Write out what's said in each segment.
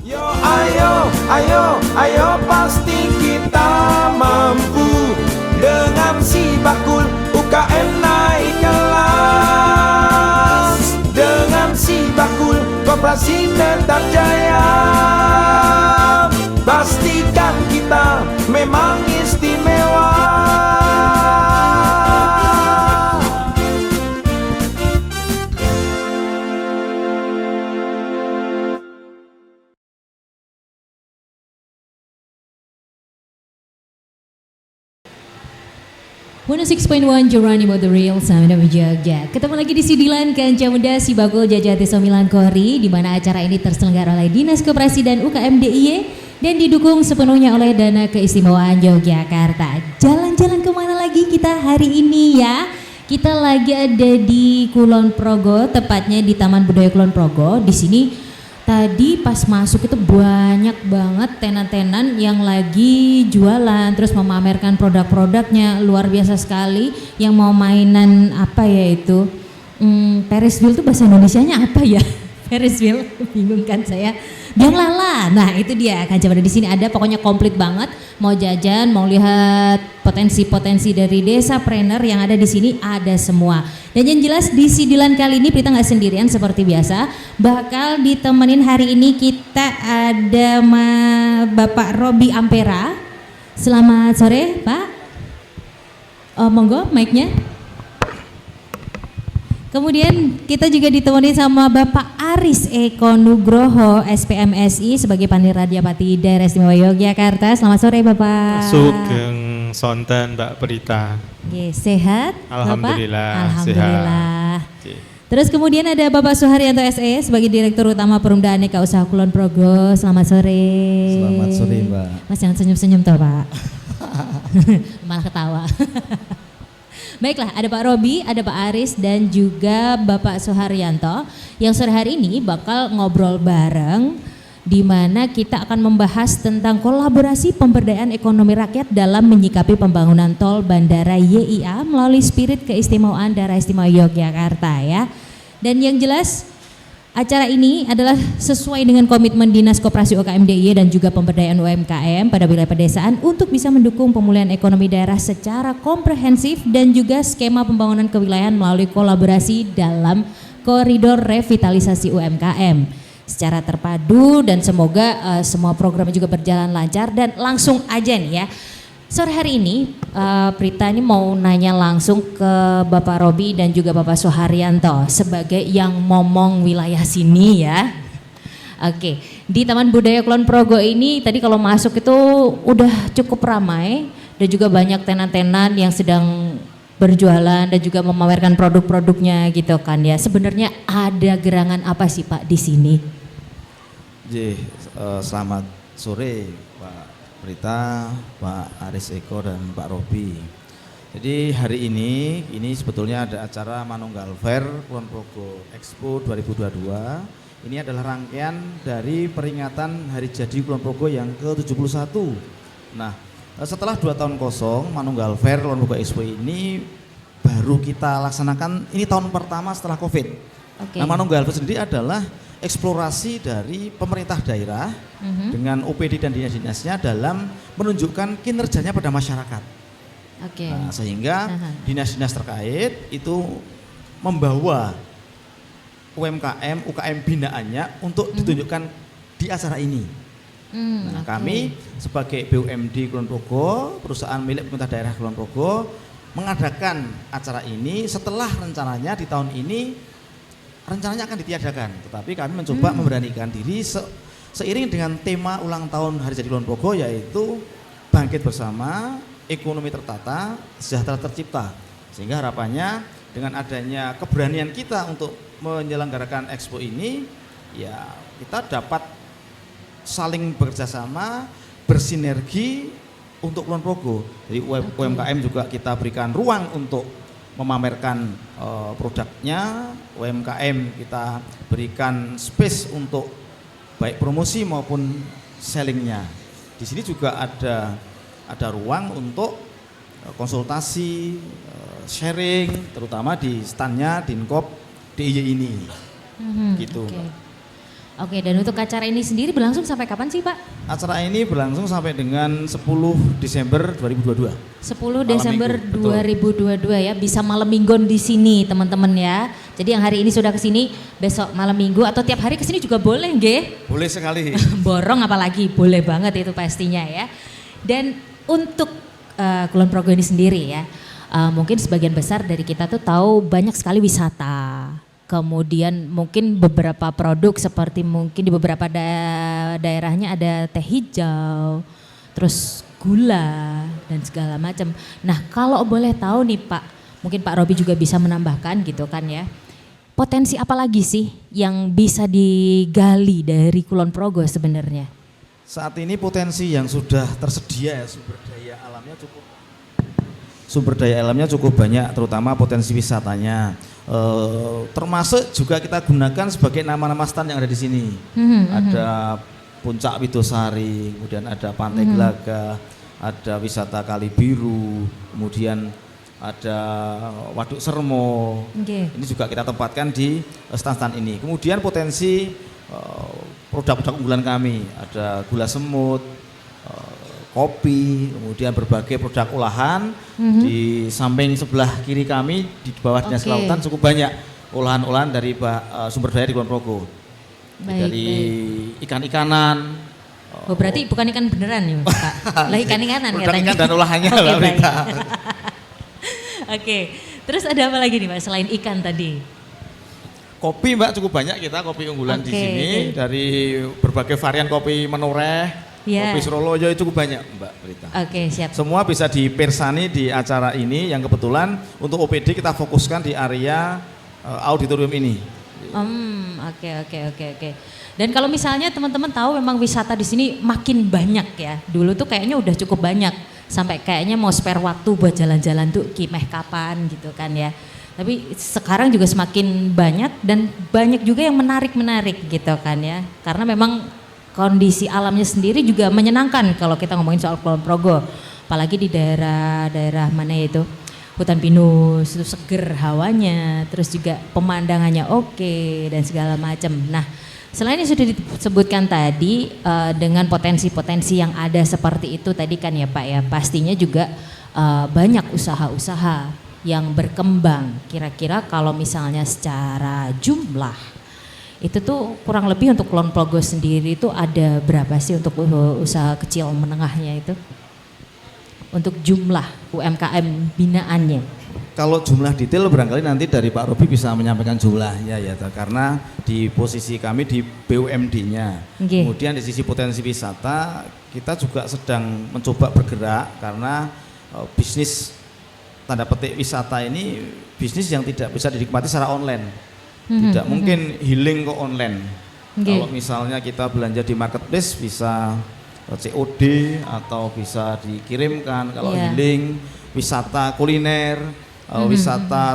Yo ayo, ayo, ayo pasti kita mampu. Dengan si bakul UKM naik kelas. Dengan si bakul koperasi tetap jaya. Pastikan kita memang istimewa. One 6.1 Geronimo The Real Sound of Jogja. Ketemu lagi di Sidilan Kancah Muda Sibakul Jajati 9 Kori, di mana acara ini terselenggara oleh Dinas Koperasi dan UKM DIY dan didukung sepenuhnya oleh Dana Keistimewaan Yogyakarta. Jalan-jalan kemana lagi kita hari ini ya? Kita lagi ada di Kulon Progo, tepatnya di Taman Budaya Kulon Progo. Di sini tadi pas masuk itu banyak banget tenan-tenan yang lagi jualan, terus memamerkan produk-produknya, luar biasa sekali. Yang mau mainan apa ya itu? Ferris wheel itu bahasa Indonesianya apa ya? Ferris wheel, bingung kan saya. Biang lala, nah itu dia Kancah Muda di sini ada, pokoknya komplit banget. Mau jajan, mau lihat potensi-potensi dari desa planner yang ada di sini ada semua. Dan yang jelas di Sidilan kali ini kita nggak sendirian seperti biasa, bakal ditemenin hari ini kita ada Bapak Robi Ampera. Selamat sore Pak. Monggo mic-nya. Kemudian kita juga ditemani sama Bapak Aris Eko Nugroho SPMSI sebagai Panira Diapati Daerah Istimewa Yogyakarta. Selamat sore Bapak. Sugeng sonten Mbak Prita. Oke, sehat Alhamdulillah, Bapak? Alhamdulillah. Sehat. Terus kemudian ada Bapak Suharyanto SE sebagai Direktur Utama Perumda Aneka Usaha Kulon Progo. Selamat sore. Selamat sore Mbak. Mas jangan senyum-senyum toh Pak. Malah ketawa. Baiklah, ada Pak Robi, ada Pak Aris dan juga Bapak Suharyanto yang sore hari ini bakal ngobrol bareng, di mana kita akan membahas tentang kolaborasi pemberdayaan ekonomi rakyat dalam menyikapi pembangunan tol Bandara YIA melalui spirit keistimewaan Daerah Istimewa Yogyakarta ya. Dan yang jelas acara ini adalah sesuai dengan komitmen Dinas Koperasi UKM DIY dan juga pemberdayaan UMKM pada wilayah pedesaan untuk bisa mendukung pemulihan ekonomi daerah secara komprehensif dan juga skema pembangunan kewilayahan melalui kolaborasi dalam koridor revitalisasi UMKM secara terpadu, dan semoga semua program juga berjalan lancar. Dan langsung aja nih ya, sore hari ini Prita ini mau nanya langsung ke Bapak Robi dan juga Bapak Suharyanto sebagai yang momong wilayah sini ya. Oke, di Taman Budaya Kulon Progo ini tadi kalau masuk itu udah cukup ramai dan juga banyak tenan-tenan yang sedang berjualan dan juga memamerkan produk-produknya gitu kan ya. Sebenarnya ada gerangan apa sih Pak di sini? Selamat sore Pak Prita, Pak Aris Eko dan Pak Robi. Jadi hari ini sebetulnya ada acara Manunggal Fair Kulon Progo Expo 2022. Ini adalah rangkaian dari peringatan Hari Jadi Kulon Progo yang ke-71. Nah, setelah 2 tahun kosong, Manunggal Fair Kulon Progo Expo ini baru kita laksanakan, ini tahun pertama setelah Covid. Okay. Nah, Manunggal Fair sendiri adalah eksplorasi dari pemerintah daerah dengan OPD dan dinas-dinasnya dalam menunjukkan kinerjanya pada masyarakat. Okay. Nah, sehingga dinas-dinas terkait itu membawa UKM binaannya untuk ditunjukkan di acara ini. Kami sebagai BUMD Kulon Progo, perusahaan milik pemerintah daerah Kulon Progo, mengadakan acara ini setelah rencananya di tahun ini rencananya akan ditiadakan, tetapi kami mencoba memberanikan diri seiring dengan tema ulang tahun Hari Jadi Kulon Progo, yaitu bangkit bersama, ekonomi tertata, sejahtera tercipta. Sehingga harapannya dengan adanya keberanian kita untuk menyelenggarakan Expo ini, ya kita dapat saling bekerjasama, bersinergi untuk Kulon Progo. Jadi UMKM juga kita berikan ruang untuk memamerkan produknya, UMKM kita berikan space untuk baik promosi maupun sellingnya. Di sini juga ada ruang untuk konsultasi, sharing, terutama di standnya Dinkop DIY ini, gitu. Okay. Oke, dan untuk acara ini sendiri berlangsung sampai kapan sih Pak? Acara ini berlangsung sampai dengan 10 Desember 2022. 10 Malam Desember minggu, betul. 2022 ya, bisa malam mingguan di sini teman-teman ya. Jadi yang hari ini sudah ke sini, besok malam minggu atau tiap hari ke sini juga boleh nggih? Boleh sekali. Borong apalagi, boleh banget itu pastinya ya. Dan untuk Kulon Progo ini sendiri ya, mungkin sebagian besar dari kita tuh tahu banyak sekali wisata. Kemudian mungkin beberapa produk seperti mungkin di beberapa daerahnya ada teh hijau, terus gula dan segala macam. Nah kalau boleh tahu nih Pak, mungkin Pak Robi juga bisa menambahkan gitu kan ya. Potensi apa lagi sih yang bisa digali dari Kulon Progo sebenarnya? Saat ini potensi yang sudah tersedia ya, sumber daya alamnya cukup banyak, terutama potensi wisatanya. Termasuk juga kita gunakan sebagai nama-nama stand yang ada di sini. Ada Puncak Widosari, kemudian ada Pantai Gelaga, ada wisata Kali Biru, kemudian ada Waduk Sermo. Ini juga kita tempatkan di stand-stand ini. Kemudian potensi produk-produk unggulan kami, ada gula semut, kopi, kemudian berbagai produk olahan. Di samping sebelah kiri kami di bawah Dinas Kelautan cukup banyak olahan-olahan dari sumber daya di Kulon Progo. Dari ikan-ikanan. Oh berarti bukan ikan beneran ya Pak? Lah ikan-ikanan produk katanya. ikan dan olahannya Oke, lah Rita. Oke, terus ada apa lagi nih Pak selain ikan tadi? Kopi Mbak cukup banyak kita kopi unggulan di sini, dari berbagai varian kopi menoreh. Kopi Suroloyo itu cukup banyak Mbak Rita. Oke siap. Semua bisa dipersani di acara ini yang kebetulan untuk OPD kita fokuskan di area auditorium ini. Oke. Dan kalau misalnya teman-teman tahu memang wisata di sini makin banyak ya. Dulu tuh kayaknya udah cukup banyak. Sampai kayaknya mau spare waktu buat jalan-jalan tuh kimeh kapan gitu kan ya. Tapi sekarang juga semakin banyak dan banyak juga yang menarik-menarik gitu kan ya. Karena memang kondisi alamnya sendiri juga menyenangkan kalau kita ngomongin soal Kulon Progo. Apalagi di daerah mana itu hutan pinus, itu seger hawanya, terus juga pemandangannya oke dan segala macam. Nah selain yang sudah disebutkan tadi dengan potensi-potensi yang ada seperti itu tadi kan ya Pak ya, pastinya juga banyak usaha-usaha yang berkembang. Kira-kira kalau misalnya secara jumlah itu tuh kurang lebih untuk Kulon Progo sendiri itu ada berapa sih untuk usaha kecil menengahnya itu? Untuk jumlah UMKM binaannya. Kalau jumlah detail barangkali nanti dari Pak Robi bisa menyampaikan jumlahnya ya, karena di posisi kami di BUMD-nya. Kemudian di sisi potensi wisata kita juga sedang mencoba bergerak karena bisnis tanda petik wisata ini bisnis yang tidak bisa dinikmati secara online. Tidak mungkin healing ke online. Kalau misalnya kita belanja di marketplace bisa COD atau bisa dikirimkan. Kalau healing, wisata kuliner, wisata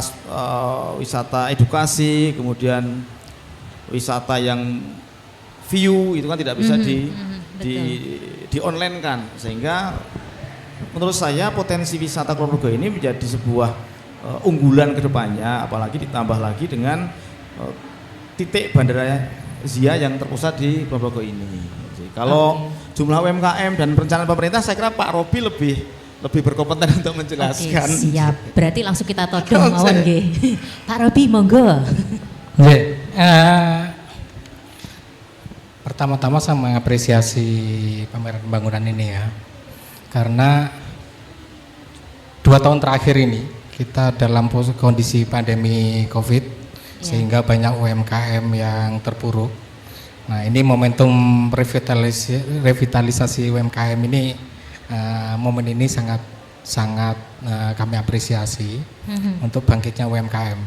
edukasi, kemudian wisata yang view itu kan tidak bisa di online kan. Sehingga menurut saya potensi wisata Kulon Progo ini menjadi sebuah unggulan kedepannya, apalagi ditambah lagi dengan titik bandara Zia yang terpusat di Kulon Progo ini. Jadi, kalau jumlah UMKM dan perencanaan pemerintah, saya kira Pak Robi lebih berkompeten untuk menjelaskan. Oke, siap. Berarti langsung kita todong mawon nggih. Pak Robi monggo. Pertama-tama saya mengapresiasi pameran pembangunan ini ya. Karena 2 tahun terakhir ini kita dalam kondisi pandemi Covid sehingga banyak UMKM yang terpuruk. Nah ini momentum revitalisasi UMKM ini, momen ini sangat kami apresiasi untuk bangkitnya UMKM.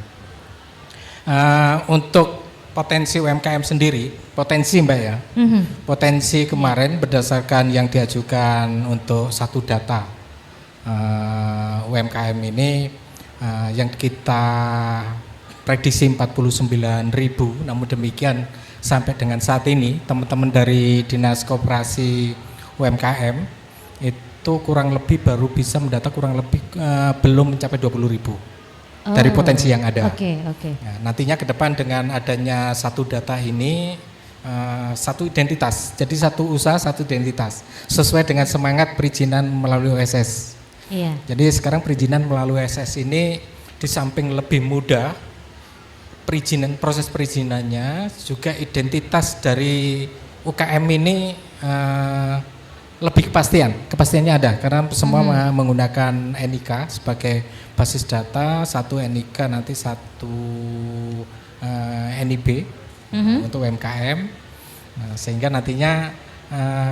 Untuk potensi UMKM sendiri, potensi Mbak ya, potensi kemarin berdasarkan yang diajukan untuk satu data UMKM ini yang kita prediksi 49.000, namun demikian sampai dengan saat ini teman-teman dari Dinas Koperasi UMKM itu kurang lebih baru bisa mendata kurang lebih belum mencapai 20.000 dari potensi yang ada. Oke. Nah, nantinya ke depan dengan adanya satu data ini satu identitas. Jadi satu usaha satu identitas sesuai dengan semangat perizinan melalui OSS. Iya. Jadi sekarang perizinan melalui OSS ini di samping lebih mudah proses perizinannya, juga identitas dari UKM ini lebih kepastiannya ada karena semua menggunakan NIK sebagai basis data, satu NIK nanti satu NIB untuk UMKM. Nah, sehingga nantinya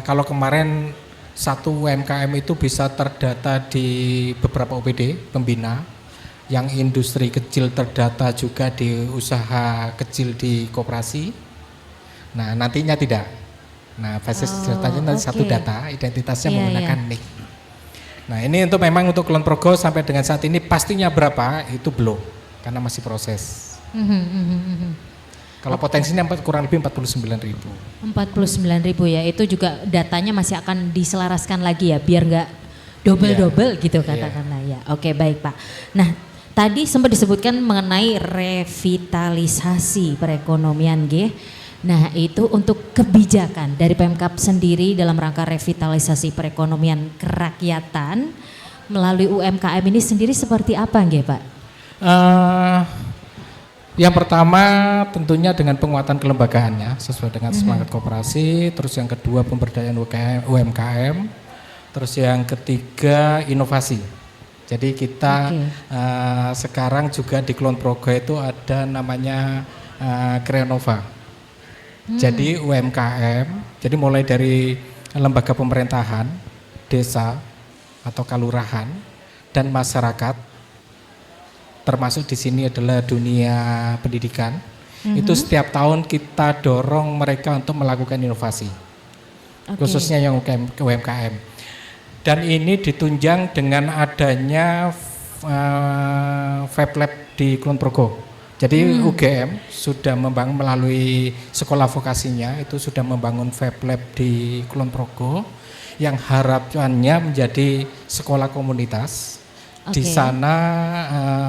kalau kemarin satu UMKM itu bisa terdata di beberapa OPD pembina, yang industri kecil terdata juga di usaha kecil di koperasi. Nah, nantinya tidak. Nah, basis datanya nanti satu data, identitasnya menggunakan NIK. Nah, ini memang untuk Kulon Progo sampai dengan saat ini pastinya berapa itu belum, karena masih proses. Kalau potensinya kurang lebih 49.000. 49.000 ya, itu juga datanya masih akan diselaraskan lagi ya, biar nggak double gitu katakanlah ya. Oke, baik Pak. Nah, tadi sempat disebutkan mengenai revitalisasi perekonomian G. Nah, itu untuk kebijakan dari Pemkab sendiri dalam rangka revitalisasi perekonomian kerakyatan melalui UMKM ini sendiri seperti apa G Pak? Yang pertama tentunya dengan penguatan kelembagaannya sesuai dengan semangat koperasi, terus yang kedua pemberdayaan UMKM, terus yang ketiga inovasi. Jadi kita sekarang juga di Kulon Progo itu ada namanya Kreanova. Jadi UMKM, jadi mulai dari lembaga pemerintahan, desa atau kalurahan dan masyarakat, termasuk di sini adalah dunia pendidikan. Itu setiap tahun kita dorong mereka untuk melakukan inovasi, khususnya yang UMKM. Dan ini ditunjang dengan adanya Fab Lab di Kulon Progo. Jadi UGM sudah membangun melalui sekolah vokasinya itu sudah membangun Fab Lab di Kulon Progo yang harapannya menjadi sekolah komunitas. Di sana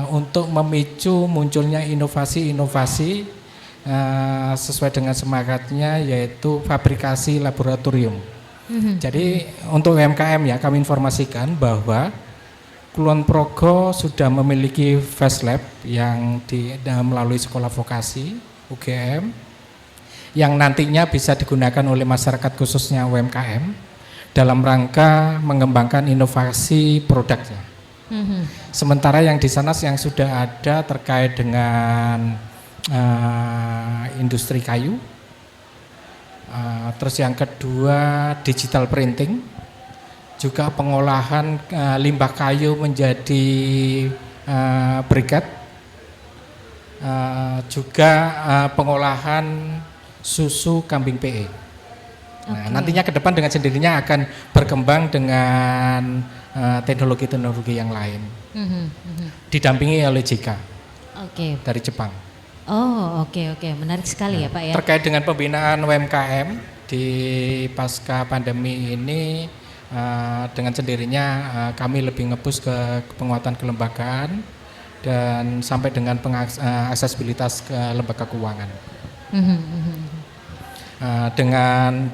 untuk memicu munculnya inovasi-inovasi sesuai dengan semangatnya, yaitu fabrikasi laboratorium. Jadi untuk UMKM ya kami informasikan bahwa Kulon Progo sudah memiliki Fast Lab yang melalui sekolah vokasi UGM yang nantinya bisa digunakan oleh masyarakat khususnya UMKM dalam rangka mengembangkan inovasi produknya. Sementara yang di sana yang sudah ada terkait dengan industri kayu, terus yang kedua digital printing, juga pengolahan limbah kayu menjadi briket, juga pengolahan susu kambing PE. Nah, nantinya ke depan dengan sendirinya akan berkembang dengan teknologi-teknologi yang lain. Didampingi oleh JK dari Jepang. Oh, oke, menarik sekali ya Pak ya. Terkait dengan pembinaan UMKM di pasca pandemi ini, dengan sendirinya kami lebih nge-push ke penguatan kelembagaan dan sampai dengan aksesibilitas ke lembaga keuangan.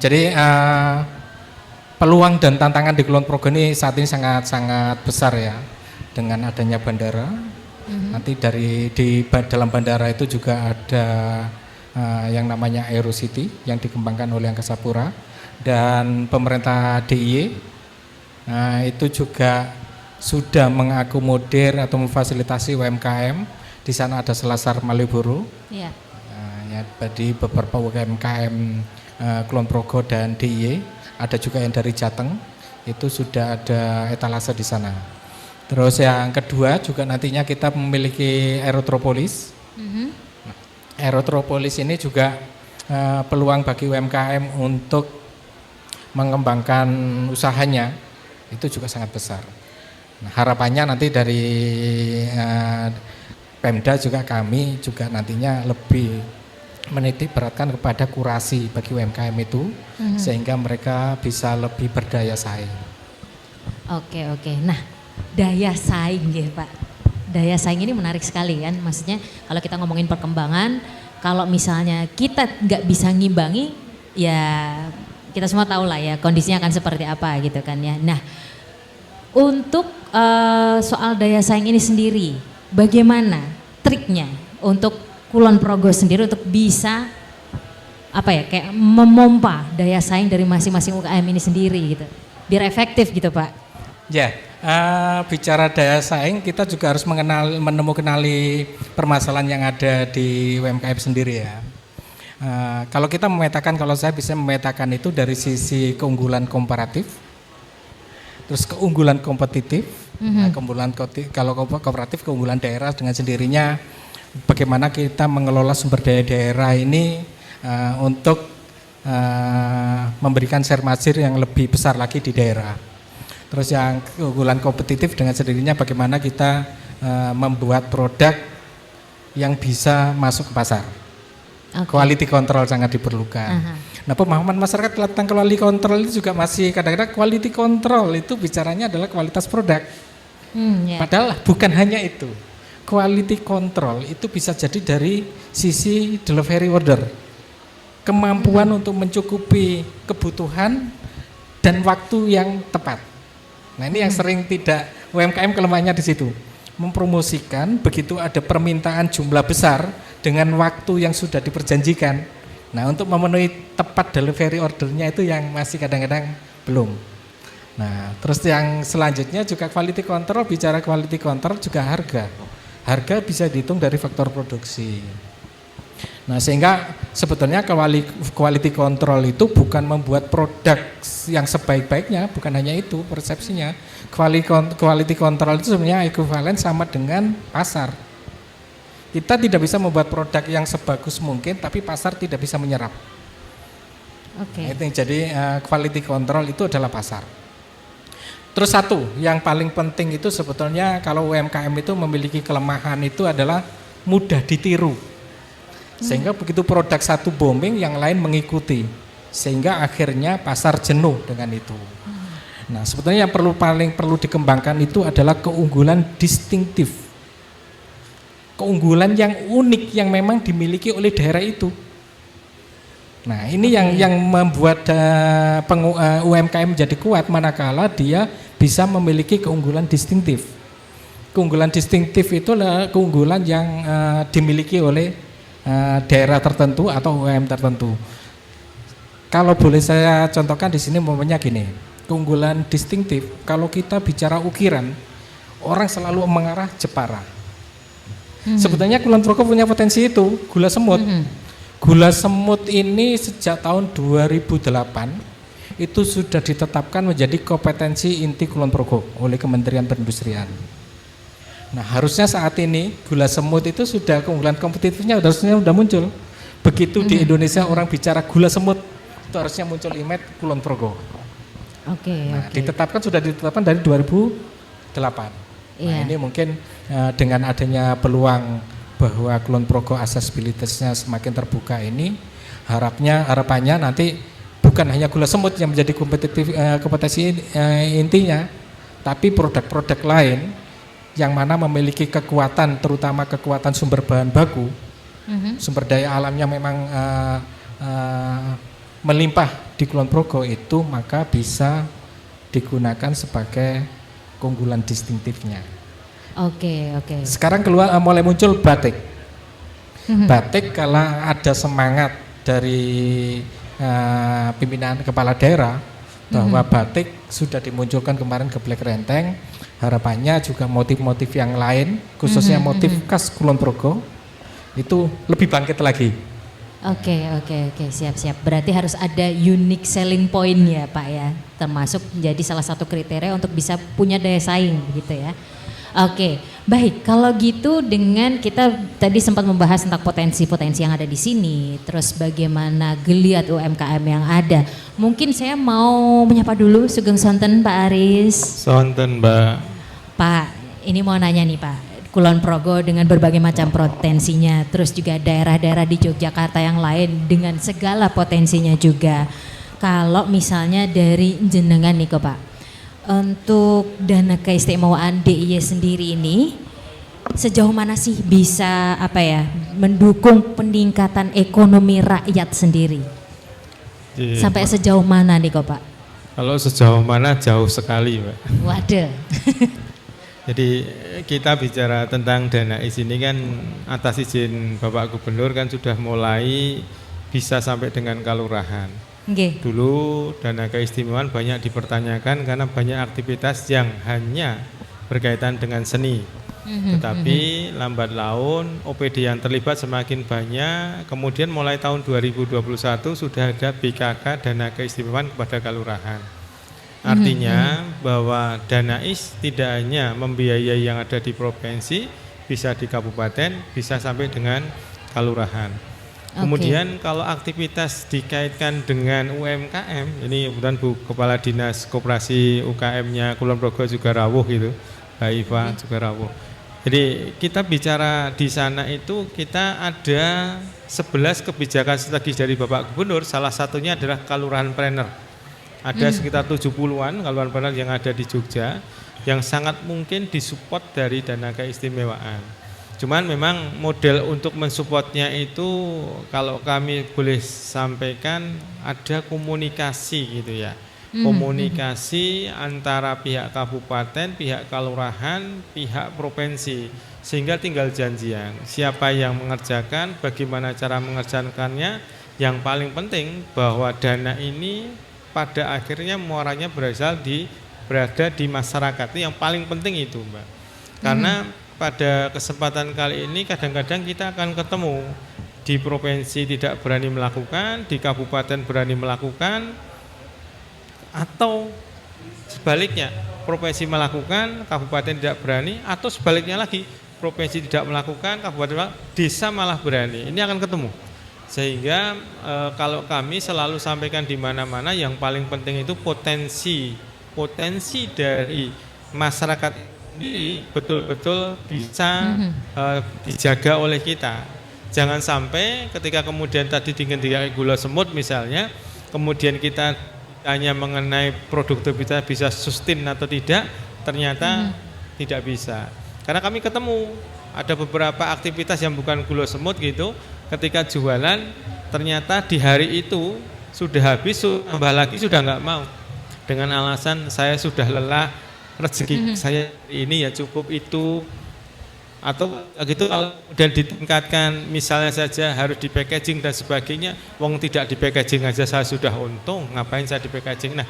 Jadi peluang dan tantangan di Kulon Progo ini saat ini sangat besar ya, dengan adanya bandara. Nanti dalam bandara itu juga ada yang namanya Aerocity yang dikembangkan oleh Angkasa Pura dan pemerintah DIY. Itu juga sudah mengakomodir atau memfasilitasi UMKM. Di sana ada Selasar Malioboro. Ya, di beberapa UMKM Kulon Progo dan DIY. Ada juga yang dari Jateng, itu sudah ada etalase di sana. Terus yang kedua juga nantinya kita memiliki Aerotropolis. Aerotropolis ini juga peluang bagi UMKM untuk mengembangkan usahanya itu juga sangat besar. Nah, harapannya nanti dari Pemda juga kami juga nantinya lebih menitik beratkan kepada kurasi bagi UMKM itu sehingga mereka bisa lebih berdaya saing. Oke. Nah, daya saing ya Pak. Daya saing ini menarik sekali kan. Maksudnya kalau kita ngomongin perkembangan kalau misalnya kita nggak bisa ngimbangi, ya kita semua tahu lah ya kondisinya akan seperti apa gitu kan ya. Nah, untuk soal daya saing ini sendiri, bagaimana triknya untuk Kulon Progo sendiri untuk bisa apa ya kayak memompa daya saing dari masing-masing UKM ini sendiri gitu, biar efektif gitu Pak? Ya, bicara daya saing kita juga harus menemukanali permasalahan yang ada di UMKM sendiri ya. Kalau kita memetakan, kalau saya bisa memetakan itu dari sisi keunggulan komparatif, terus keunggulan kompetitif, keunggulan kalau kooperatif keunggulan daerah dengan sendirinya, bagaimana kita mengelola sumber daya daerah ini untuk memberikan share margin yang lebih besar lagi di daerah. Terus yang keunggulan kompetitif dengan sendirinya bagaimana kita membuat produk yang bisa masuk ke pasar. Quality control sangat diperlukan. Nah, pemahaman masyarakat tentang quality control itu juga masih kadang-kadang quality control itu bicaranya adalah kualitas produk. Padahal bukan hanya itu. Quality control itu bisa jadi dari sisi delivery order. Kemampuan untuk mencukupi kebutuhan dan waktu yang tepat. Nah, ini yang sering tidak UMKM kelemahannya di situ. Mempromosikan begitu ada permintaan jumlah besar dengan waktu yang sudah diperjanjikan. Nah, untuk memenuhi tepat delivery ordernya itu yang masih kadang-kadang belum. Nah, terus yang selanjutnya juga quality control, bicara quality control juga harga. Harga bisa dihitung dari faktor produksi. Nah, sehingga sebetulnya quality control itu bukan membuat produk yang sebaik-baiknya, bukan hanya itu persepsinya. Quality control itu sebenarnya ekuivalen sama dengan pasar. Kita tidak bisa membuat produk yang sebagus mungkin, tapi pasar tidak bisa menyerap. Nah, itu yang jadi quality control itu adalah pasar. Terus satu yang paling penting itu sebetulnya kalau UMKM itu memiliki kelemahan itu adalah mudah ditiru. Sehingga begitu produk satu booming, yang lain mengikuti. Sehingga akhirnya pasar jenuh dengan itu. Nah, sebetulnya yang paling perlu dikembangkan itu adalah keunggulan distintif. Keunggulan yang unik yang memang dimiliki oleh daerah itu. Nah, ini yang membuat UMKM menjadi kuat manakala dia bisa memiliki keunggulan distintif. Keunggulan distintif itu adalah keunggulan yang dimiliki oleh daerah tertentu atau UMKM tertentu. Kalau boleh saya contohkan di sini momennya gini, keunggulan distintif. Kalau kita bicara ukiran, orang selalu mengarah Jepara. Sebetulnya Kulon Progo punya potensi itu, gula semut. Gula semut ini sejak tahun 2008 itu sudah ditetapkan menjadi kompetensi inti Kulon Progo oleh Kementerian Perindustrian. Nah, harusnya saat ini gula semut itu sudah keunggulan kompetitifnya harusnya sudah muncul. Begitu di Indonesia orang bicara gula semut, itu harusnya muncul image Kulon Progo. Sudah ditetapkan dari 2008. Nah, ini mungkin dengan adanya peluang bahwa Kulon Progo aksesibilitasnya semakin terbuka ini, harapannya nanti bukan hanya gula semut yang menjadi kompetensi intinya, tapi produk-produk lain yang mana memiliki kekuatan, terutama kekuatan sumber bahan baku, sumber daya alamnya memang melimpah di Kulon Progo itu, maka bisa digunakan sebagai keunggulan distintifnya. Sekarang mulai muncul batik. Batik kalau ada semangat dari pimpinan kepala daerah bahwa batik sudah dimunculkan kemarin ke Black Renteng, harapannya juga motif-motif yang lain, khususnya motif khas Kulon Progo itu lebih bangkit lagi. Siap. Berarti harus ada unique selling point ya Pak ya, termasuk menjadi salah satu kriteria untuk bisa punya daya saing gitu ya. Baik, kalau gitu dengan kita tadi sempat membahas tentang potensi-potensi yang ada di sini, terus bagaimana geliat UMKM yang ada. Mungkin saya mau menyapa dulu Sugeng Sonten Pak Aris. Sonten Mbak. Pak, ini mau nanya nih Pak, Kulon Progo dengan berbagai macam potensinya, terus juga daerah-daerah di Yogyakarta yang lain dengan segala potensinya juga. Kalau misalnya dari jenengan nih kok Pak, untuk dana keistimewaan DIY sendiri ini sejauh mana sih bisa mendukung peningkatan ekonomi rakyat sendiri? Sampai sejauh mana nih kok Pak? Kalau sejauh mana jauh sekali Mbak. Waduh. Jadi kita bicara tentang dana ini kan atas izin Bapak Gubernur kan sudah mulai bisa sampai dengan kelurahan. Okay. Dulu dana keistimewaan banyak dipertanyakan karena banyak aktivitas yang hanya berkaitan dengan seni. Tetapi lambat laun OPD yang terlibat semakin banyak. Kemudian mulai tahun 2021 sudah ada BKK dana keistimewaan kepada kelurahan. Artinya bahwa Danais tidak hanya membiayai yang ada di provinsi, bisa di kabupaten, bisa sampai dengan kelurahan. Kemudian kalau aktivitas dikaitkan dengan UMKM, ini kemudian Bu Kepala Dinas Koperasi UKM-nya Kulon Progo juga rawuh gitu, Mbak Iva juga rawuh. Jadi kita bicara di sana itu kita ada 11 kebijakan strategis dari Bapak Gubernur, salah satunya adalah Kelurahan Planner. Ada sekitar 70-an kelurahan planner yang ada di Jogja yang sangat mungkin disupport dari dana keistimewaan. Cuman memang model untuk mensupportnya itu kalau kami boleh sampaikan ada komunikasi gitu ya. Komunikasi antara pihak kabupaten, pihak kelurahan, pihak provinsi. Sehingga tinggal janjian siapa yang mengerjakan, bagaimana cara mengerjakannya. Yang paling penting bahwa dana ini pada akhirnya muaranya berada di masyarakat. Itu yang paling penting itu Mbak. Karena pada kesempatan kali ini kadang-kadang kita akan ketemu di provinsi tidak berani melakukan, di kabupaten berani melakukan, atau sebaliknya provinsi melakukan, kabupaten tidak berani, atau sebaliknya lagi provinsi tidak melakukan, kabupaten desa malah berani. Ini akan ketemu. Sehingga kalau kami selalu sampaikan di mana-mana yang paling penting itu potensi dari masyarakat ini betul-betul bisa dijaga oleh kita. Jangan sampai ketika kemudian tadi dengan gula semut misalnya, kemudian kita hanya mengenai produktivitas bisa sustain atau tidak, ternyata tidak bisa. Karena kami ketemu ada beberapa aktivitas yang bukan gula semut gitu. Ketika jualan ternyata di hari itu sudah habis, tambah lagi sudah nggak mau dengan alasan saya sudah lelah, rezeki saya ini ya cukup itu, atau gitu. Kalau dan ditingkatkan misalnya saja harus di packaging dan sebagainya, wong tidak di packaging aja saya sudah untung, ngapain saya di packaging. Nah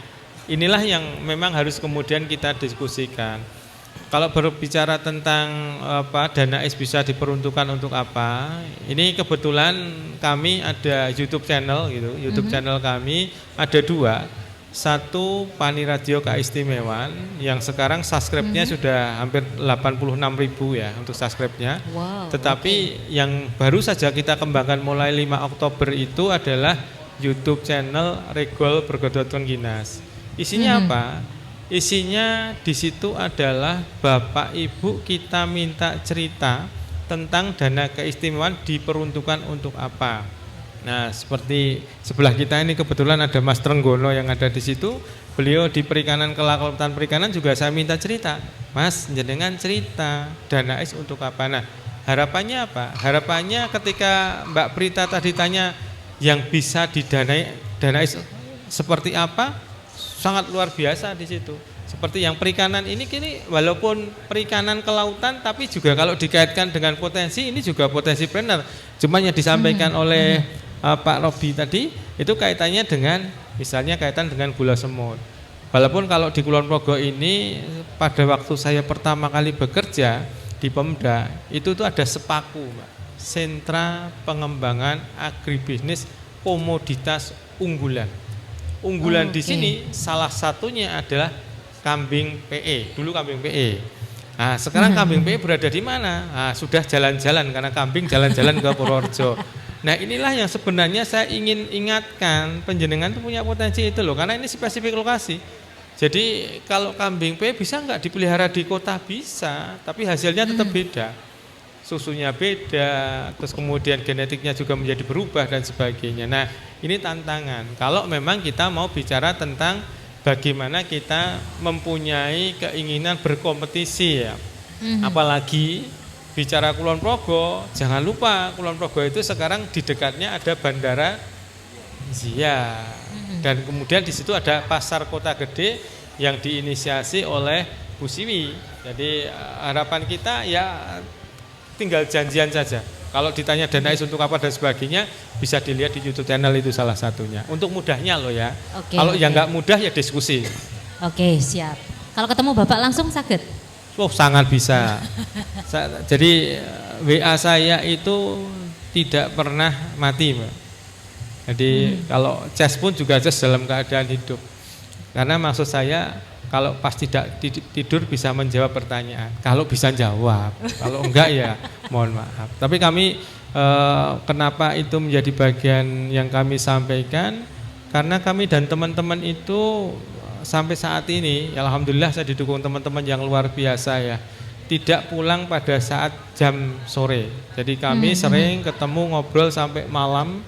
inilah yang memang harus kemudian kita diskusikan. Kalau berbicara tentang Danais bisa diperuntukkan untuk apa, ini kebetulan kami ada YouTube channel gitu. YouTube channel kami ada 2. Satu Pani Radio Keistimewaan yang sekarang subscribe-nya sudah hampir 86.000 ya untuk subscribe-nya. Wow, tetapi yang baru saja kita kembangkan mulai 5 Oktober itu adalah YouTube channel Regol Bergodot Ginas. Isinya apa? Isinya di situ adalah Bapak Ibu kita minta cerita tentang dana keistimewaan diperuntukkan untuk apa. Nah, seperti sebelah kita ini kebetulan ada Mas Trenggono yang ada di situ. Beliau di Perikanan Kelautan Perikanan juga saya minta cerita. Mas, jenengan cerita Danais untuk apa? Nah, harapannya apa? Harapannya ketika Mbak Prita tadi tanya yang bisa didanai Danais seperti apa? Sangat luar biasa di situ. Seperti yang perikanan ini kini walaupun perikanan kelautan tapi juga kalau dikaitkan dengan potensi ini juga potensi planner. Cuma yang disampaikan oleh Pak Robi tadi itu kaitannya dengan misalnya kaitan dengan gula semut. Walaupun kalau di Kulon Progo ini pada waktu saya pertama kali bekerja di Pemda itu tuh ada Sepaku, Mbak. Sentra Pengembangan Agribisnis Komoditas Unggulan. Unggulan di sini salah satunya adalah kambing PE. Dulu kambing PE. Nah, sekarang kambing PE berada di mana? Nah, sudah jalan-jalan karena kambing jalan-jalan ke Purworejo. Nah, inilah yang sebenarnya saya ingin ingatkan, penjenengan itu punya potensi itu loh, karena ini spesifik lokasi. Jadi kalau kambing PE bisa nggak dipelihara di kota? Bisa, tapi hasilnya tetap beda. Susunya beda, terus kemudian genetiknya juga menjadi berubah dan sebagainya. Nah, ini tantangan. Kalau memang kita mau bicara tentang bagaimana kita mempunyai keinginan berkompetisi ya. Apalagi bicara Kulon Progo, jangan lupa Kulon Progo itu sekarang di dekatnya ada Bandara Zia. Dan kemudian di situ ada pasar kota gede yang diinisiasi oleh Bu Siwi. Jadi harapan kita ya tinggal janjian saja. Kalau ditanya dana is untuk apa dan sebagainya, bisa dilihat di YouTube channel itu salah satunya. Untuk mudahnya loh ya. Kalau yang nggak mudah ya diskusi. Oke, siap. Kalau ketemu Bapak langsung sakit? Oh, sangat bisa. Jadi WA saya itu tidak pernah mati, Mbak. Jadi kalau cas pun juga cas dalam keadaan hidup. Karena maksud saya kalau pas tidak tidur bisa menjawab pertanyaan. Kalau bisa jawab, kalau enggak ya mohon maaf. Tapi kami kenapa itu menjadi bagian yang kami sampaikan? Karena kami dan teman-teman itu sampai saat ini, alhamdulillah saya didukung teman-teman yang luar biasa ya. Tidak pulang pada saat jam sore. Jadi kami sering ketemu ngobrol sampai malam,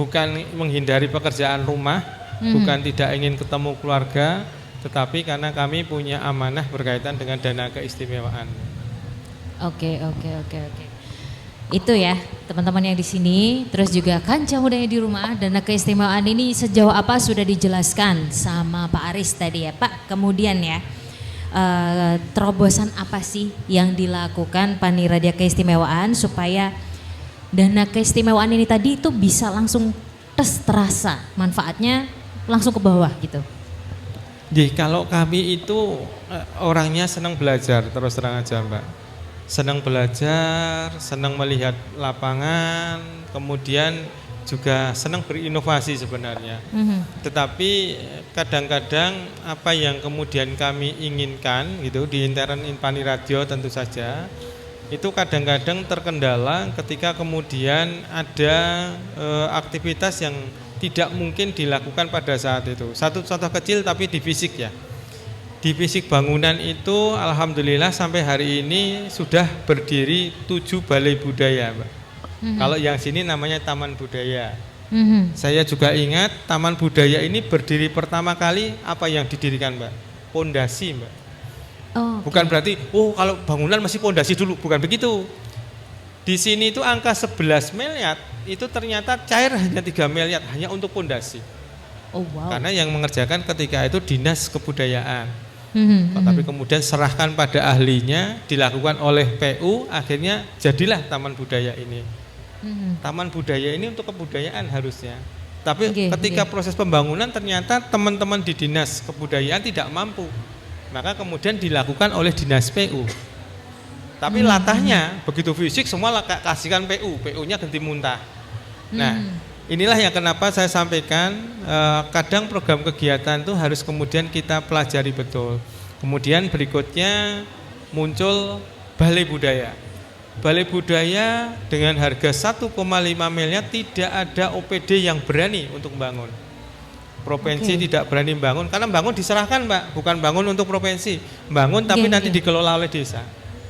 bukan menghindari pekerjaan rumah, bukan tidak ingin ketemu keluarga, tetapi karena kami punya amanah berkaitan dengan dana keistimewaan. Oke. Itu ya teman-teman yang di sini, terus juga kancah mudanya di rumah, dana keistimewaan ini sejauh apa sudah dijelaskan sama Pak Aris tadi ya Pak. Kemudian ya terobosan apa sih yang dilakukan Paniradya Keistimewaan supaya dana keistimewaan ini tadi itu bisa langsung terasa manfaatnya langsung ke bawah gitu. Jadi kalau kami itu orangnya senang belajar, terus terang aja Mbak. Senang belajar, senang melihat lapangan, kemudian juga senang berinovasi sebenarnya. Tetapi kadang-kadang apa yang kemudian kami inginkan gitu di intern Paniradya tentu saja, itu kadang-kadang terkendala ketika kemudian ada aktivitas yang tidak mungkin dilakukan pada saat itu. Satu contoh kecil tapi di fisik ya. Di fisik bangunan itu alhamdulillah sampai hari ini sudah berdiri 7 balai budaya, Mbak. Kalau yang sini namanya Taman Budaya. Saya juga ingat Taman Budaya ini berdiri pertama kali apa yang didirikan, Mbak? Pondasi, Mbak. Bukan berarti kalau bangunan masih pondasi dulu, bukan begitu. Di sini itu angka 11 miliar itu ternyata cair hanya 3 miliar hanya untuk pondasi. Oh wow. Karena yang mengerjakan ketika itu Dinas Kebudayaan. Tapi kemudian serahkan pada ahlinya, dilakukan oleh PU, akhirnya jadilah Taman Budaya ini. Taman Budaya ini untuk kebudayaan harusnya. Tapi ketika proses pembangunan ternyata teman-teman di Dinas Kebudayaan tidak mampu. Maka kemudian dilakukan oleh Dinas PU. Tapi latahnya begitu fisik semua kasihkan PU, PU-nya ganti muntah. Nah, inilah yang kenapa saya sampaikan kadang program kegiatan itu harus kemudian kita pelajari betul. Kemudian berikutnya muncul Balai Budaya. Balai Budaya dengan harga 1,5 miliar tidak ada OPD yang berani untuk membangun. Provinsi tidak berani bangun karena bangun diserahkan, Mbak, bukan bangun untuk provinsi. Bangun tapi nanti dikelola oleh desa.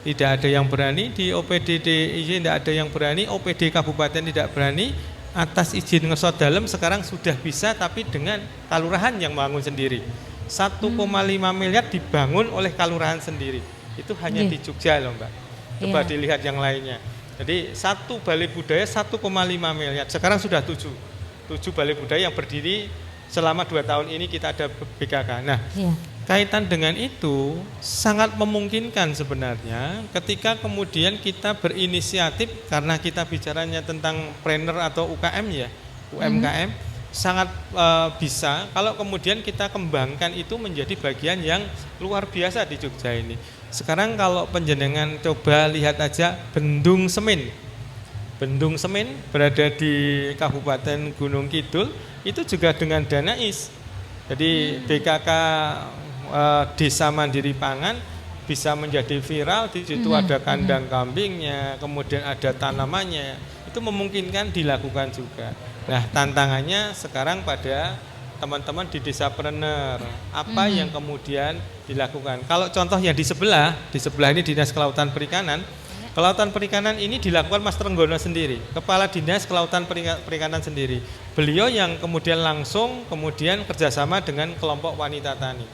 Tidak ada yang berani di OPD DIY, tidak ada yang berani, OPD kabupaten tidak berani. Atas izin ngesot dalam sekarang sudah bisa tapi dengan kalurahan yang bangun sendiri. 1,5 miliar dibangun oleh kalurahan sendiri. Itu hanya di Jogja loh, Mbak. Coba dilihat yang lainnya. Jadi satu balai budaya 1,5 miliar. Sekarang sudah 7 balai budaya yang berdiri selama 2 tahun ini kita ada BKK. Nah, kaitan dengan itu sangat memungkinkan sebenarnya ketika kemudian kita berinisiatif karena kita bicaranya tentang planner atau UKM ya, UMKM sangat bisa kalau kemudian kita kembangkan itu menjadi bagian yang luar biasa di Jogja ini. Sekarang kalau penjenengan coba lihat aja Bendung Semin. Bendung Semin berada di Kabupaten Gunung Kidul itu juga dengan dana IS. Jadi BKK Desa Mandiri Pangan bisa menjadi viral, di situ ada kandang kambingnya, kemudian ada tanamannya, itu memungkinkan dilakukan juga. Nah, tantangannya sekarang pada teman-teman di Desapreneur, apa yang kemudian dilakukan. Kalau contoh yang di sebelah ini Dinas Kelautan Perikanan. Kelautan Perikanan ini dilakukan Mas Trenggono sendiri, Kepala Dinas Kelautan Perikanan sendiri. Beliau yang kemudian langsung kemudian kerjasama dengan kelompok wanita tani.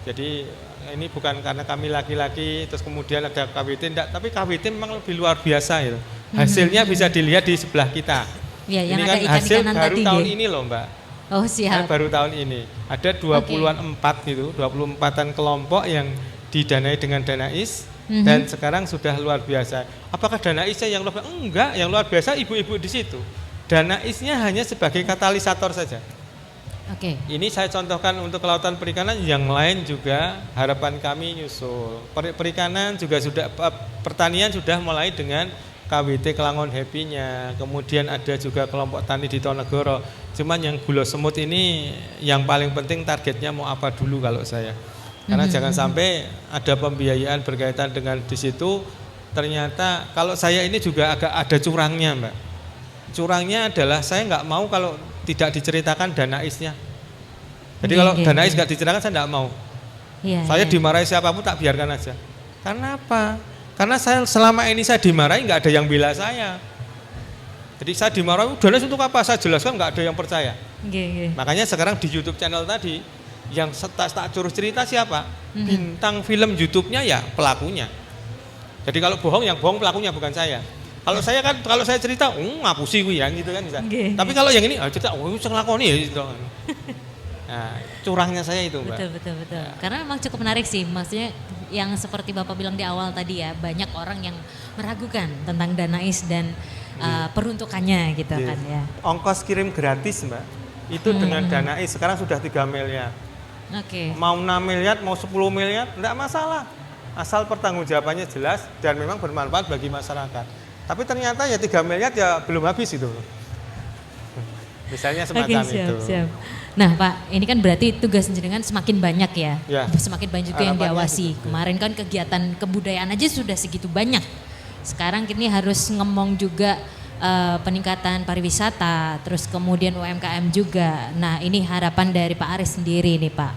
Jadi ini bukan karena kami laki-laki terus kemudian ada KWT, enggak, tapi KWT memang lebih luar biasa gitu. Hasilnya bisa dilihat di sebelah kita. Ya, yang ini ada kan hasil ikan-ikanan baru tadi, tahun Ge. ini loh Mbak. Oh Kan siap. baru tahun ini. Ada 24 gitu, 24-an kelompok yang didanai dengan dana IS dan sekarang sudah luar biasa. Apakah dana IS-nya yang luar biasa? Enggak, yang luar biasa ibu-ibu di situ. Dana IS-nya hanya sebagai katalisator saja. Oke. Ini saya contohkan untuk kelautan perikanan, yang lain juga harapan kami nyusul. Perikanan juga sudah, pertanian sudah mulai dengan KWT Kelangon Happy-nya, kemudian ada juga kelompok tani di Tonegoro. Cuman yang Gulo Semut ini yang paling penting targetnya mau apa dulu kalau saya. Karena jangan sampai ada pembiayaan berkaitan dengan di situ, ternyata kalau saya ini juga agak ada curangnya Mbak. Curangnya adalah saya nggak mau kalau tidak diceritakan dana IS-nya. Jadi kalau dana IS nggak diceritakan saya nggak mau. Iya, Saya iya. dimarahi siapapun tak biarkan aja. Karena apa? Karena saya selama ini saya dimarahi nggak ada yang bela saya. Jadi saya dimarahi, dana IS untuk apa? Saya jelaskan nggak ada yang percaya. Makanya sekarang di YouTube channel tadi yang tak curus cerita siapa? Bintang film YouTube-nya ya pelakunya. Jadi kalau bohong, yang bohong pelakunya bukan saya. Kalau saya kan, kalau saya cerita, ngapusi gue ya gitu kan bisa. Tapi kalau yang ini, cerita, itu ngelakoni ya gitu. Nah, curangnya saya itu Mbak. Betul. Karena memang cukup menarik sih, maksudnya yang seperti Bapak bilang di awal tadi ya, banyak orang yang meragukan tentang dana IS dan peruntukannya gitu kan ya. Ongkos kirim gratis Mbak, itu dengan dana IS sekarang sudah 3 miliar. Oke. Mau 6 miliar, mau 10 miliar, enggak masalah. Asal pertanggungjawabannya jelas dan memang bermanfaat bagi masyarakat. Tapi ternyata ya 3 miliar ya belum habis itu. Misalnya semacam itu. Siap. Nah Pak, ini kan berarti tugas jenengan semakin banyak ya, Ya. semakin banyak juga yang Harapannya diawasi. gitu. Kemarin kan kegiatan kebudayaan aja sudah segitu banyak. Sekarang kini harus ngomong juga peningkatan pariwisata, terus kemudian UMKM juga. Nah ini harapan dari Pak Aris sendiri nih Pak,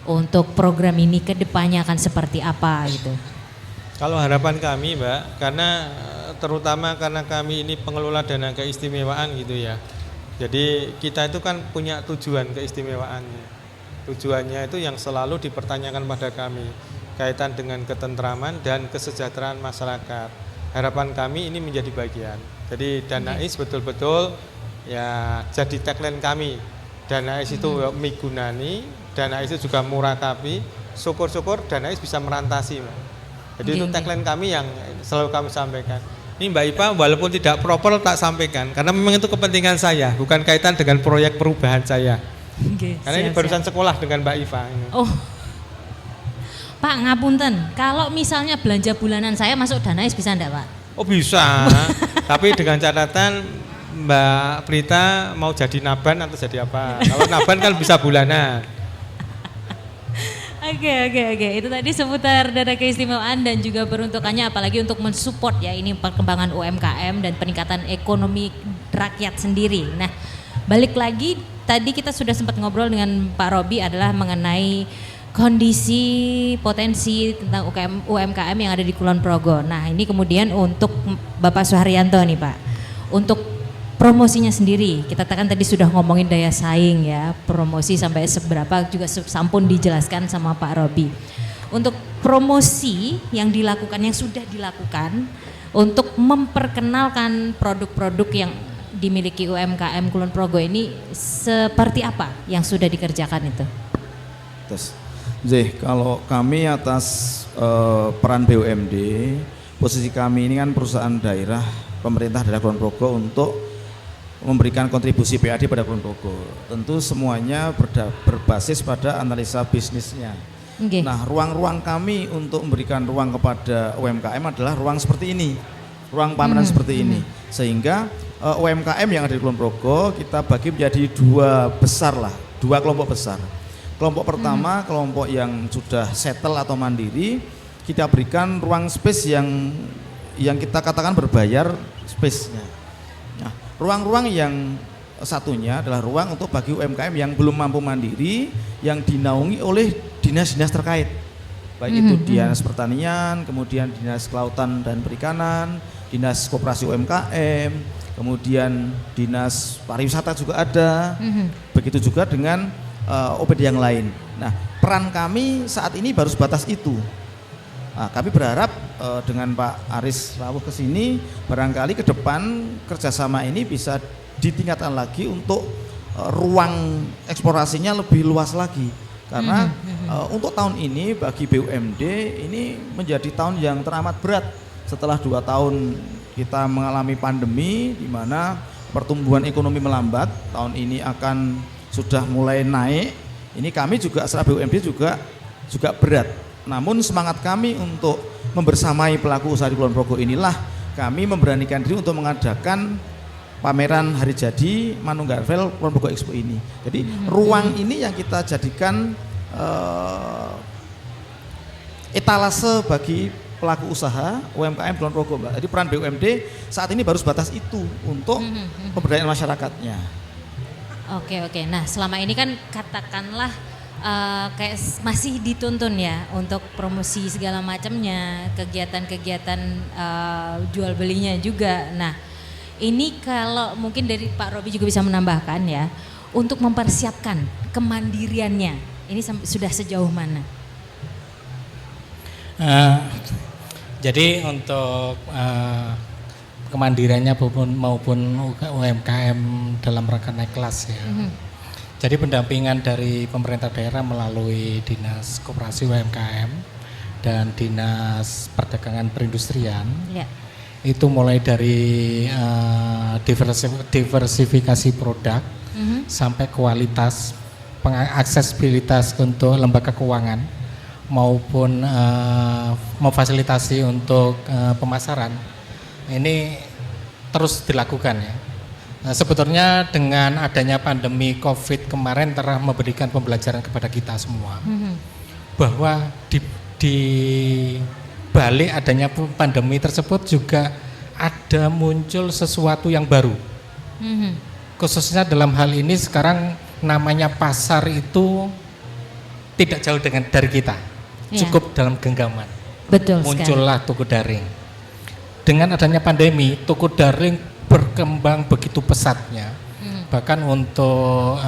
untuk program ini ke depannya akan seperti apa gitu. Kalau harapan kami Mbak, karena terutama karena kami ini pengelola dana keistimewaan gitu ya. Jadi kita itu kan punya tujuan keistimewaannya. Tujuannya itu yang selalu dipertanyakan pada kami, kaitan dengan ketentraman dan kesejahteraan masyarakat. Harapan kami ini menjadi bagian. Jadi dana IS betul-betul ya jadi tagline kami. Dana IS itu migunani, dana IS itu juga murakabi. Syukur-syukur dana IS bisa merantasi Mbak. Jadi itu tagline kami yang selalu kami sampaikan. Ini Mbak Ipa walaupun tidak proper tak sampaikan karena memang itu kepentingan saya, bukan kaitan dengan proyek perubahan saya. Karena ini barusan sekolah dengan Mbak Iva. Oh, Pak ngapunten, kalau misalnya belanja bulanan saya masuk dana IS bisa enggak Pak? Oh bisa, tapi dengan catatan Mbak Prita mau jadi naban atau jadi apa? Kalau naban kan bisa bulanan. Oke. Itu tadi seputar dana keistimewaan dan juga peruntukannya, apalagi untuk mensupport ya ini perkembangan UMKM dan peningkatan ekonomi rakyat sendiri. Nah, balik lagi tadi kita sudah sempat ngobrol dengan Pak Robi adalah mengenai kondisi potensi tentang UMKM yang ada di Kulon Progo. Nah, ini kemudian untuk Bapak Suharyanto nih Pak, untuk promosinya sendiri, kita kan tadi sudah ngomongin daya saing ya, promosi sampai seberapa juga sampun dijelaskan sama Pak Robi. Untuk promosi yang dilakukan, yang sudah dilakukan untuk memperkenalkan produk-produk yang dimiliki UMKM Kulon Progo ini seperti apa yang sudah dikerjakan itu? Terus, kalau kami atas peran BUMD, posisi kami ini kan perusahaan daerah pemerintah daerah Kulon Progo untuk memberikan kontribusi PAD pada Kulon Progo. Tentu semuanya berbasis pada analisa bisnisnya. Okay. Nah, ruang-ruang kami untuk memberikan ruang kepada UMKM adalah ruang seperti ini, ruang pameran seperti ini. Sehingga UMKM yang ada di Kulon Progo kita bagi menjadi dua kelompok besar. Kelompok pertama, kelompok yang sudah settle atau mandiri, kita berikan ruang space yang kita katakan berbayar space-nya. Nah, ruang-ruang yang satunya adalah ruang untuk bagi UMKM yang belum mampu mandiri, yang dinaungi oleh dinas-dinas terkait, baik itu Dinas Pertanian, kemudian Dinas Kelautan dan Perikanan, Dinas Koperasi UMKM, kemudian Dinas Pariwisata juga ada. Begitu juga dengan OPD yang lain. Nah, peran kami saat ini baru sebatas itu. Nah, kami berharap dengan Pak Aris Rawuh ke sini, barangkali ke depan kerjasama ini bisa ditingkatkan lagi untuk ruang eksplorasinya lebih luas lagi. Karena untuk tahun ini bagi BUMD ini menjadi tahun yang teramat berat setelah 2 tahun kita mengalami pandemi di mana pertumbuhan ekonomi melambat. Tahun ini akan sudah mulai naik. Ini kami juga secara BUMD juga berat. Namun semangat kami untuk membersamai pelaku usaha di Kulon Progo inilah kami memberanikan diri untuk mengadakan pameran hari jadi Manunggal Kulon Progo Expo ini. Jadi ruang ini yang kita jadikan etalase bagi pelaku usaha UMKM Kulon Progo, Mbak. Jadi peran BUMD saat ini baru sebatas itu untuk pemberdayaan masyarakatnya. Oke. Nah, selama ini kan katakanlah kayak masih dituntun ya untuk promosi segala macamnya, kegiatan-kegiatan jual belinya juga. Nah, ini kalau mungkin dari Pak Robi juga bisa menambahkan ya, untuk mempersiapkan kemandiriannya, ini sudah sejauh mana? Jadi untuk kemandiriannya maupun UMKM dalam rangka naik kelas ya. Jadi pendampingan dari pemerintah daerah melalui Dinas Koperasi UMKM dan Dinas Perdagangan Perindustrian itu mulai dari diversifikasi produk sampai kualitas, aksesibilitas untuk lembaga keuangan maupun memfasilitasi untuk pemasaran ini terus dilakukan ya. Nah, sebetulnya dengan adanya pandemi COVID kemarin telah memberikan pembelajaran kepada kita semua bahwa di balik adanya pandemi tersebut juga ada muncul sesuatu yang baru. Khususnya dalam hal ini sekarang namanya pasar itu tidak jauh dari kita, cukup dalam genggaman. Betul. Muncullah toko daring. Dengan adanya pandemi, toko daring berkembang begitu pesatnya, bahkan untuk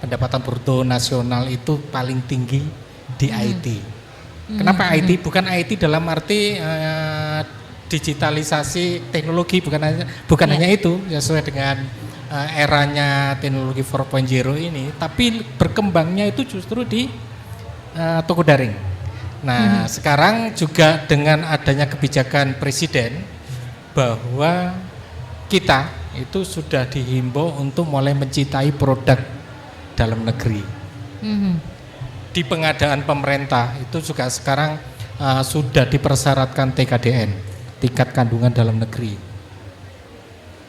pendapatan bruto nasional itu paling tinggi di IT. Kenapa IT? Bukan IT dalam arti digitalisasi teknologi, bukan hanya itu, sesuai dengan eranya teknologi 4.0 ini, tapi berkembangnya itu justru di toko daring. Nah, sekarang juga dengan adanya kebijakan Presiden bahwa kita itu sudah dihimbau untuk mulai mencintai produk dalam negeri. Di pengadaan pemerintah itu juga sekarang sudah dipersyaratkan TKDN, tingkat kandungan dalam negeri.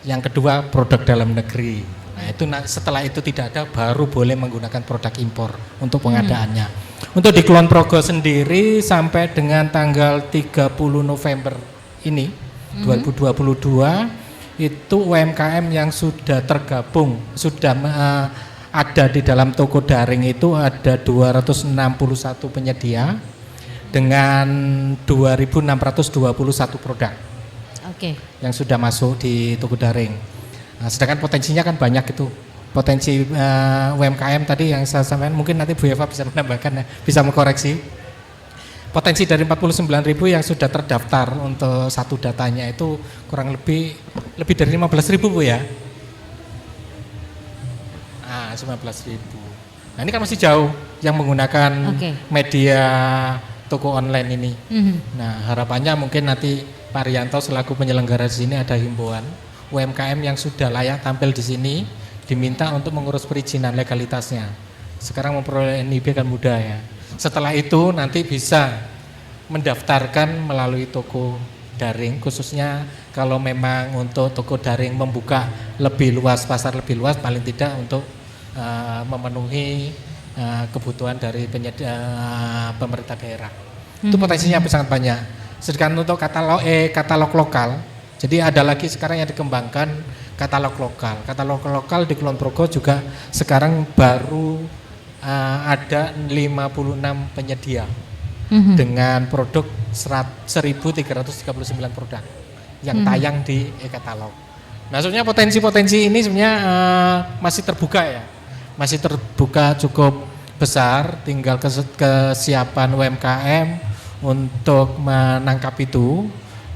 Yang kedua produk dalam negeri. Nah itu setelah itu tidak ada baru boleh menggunakan produk impor untuk pengadaannya. Untuk di Kulon Progo sendiri sampai dengan tanggal 30 November ini 2022 itu UMKM yang sudah tergabung, sudah ada di dalam toko daring itu ada 261 penyedia dengan 2.621 produk. Yang sudah masuk di toko daring. Nah, sedangkan potensinya kan banyak itu. Potensi UMKM tadi yang saya sampaikan, mungkin nanti Bu Eva bisa menambahkan ya, bisa mengkoreksi. Potensi dari 49.000 yang sudah terdaftar untuk satu datanya itu kurang lebih dari 15.000 Bu ya. 19.000. Nah ini kan masih jauh yang menggunakan media toko online ini. Nah harapannya mungkin nanti Pak Rianto selaku penyelenggara di sini ada himbauan UMKM yang sudah layak tampil di sini diminta untuk mengurus perizinan legalitasnya. Sekarang memperoleh NIB kan mudah ya. Setelah itu nanti bisa mendaftarkan melalui toko daring, khususnya kalau memang untuk toko daring membuka lebih luas, pasar lebih luas, paling tidak untuk memenuhi kebutuhan dari pemerintah daerah. Itu potensinya sangat banyak. Sedangkan untuk katalog lokal, jadi ada lagi sekarang yang dikembangkan katalog lokal. Katalog lokal di Kulon Progo juga sekarang baru ada 56 penyedia dengan produk 1.339 produk yang tayang di e-katalog. Nah sebenarnya potensi-potensi ini sebenarnya masih terbuka ya. masih terbuka cukup besar, tinggal kesiapan UMKM untuk menangkap itu.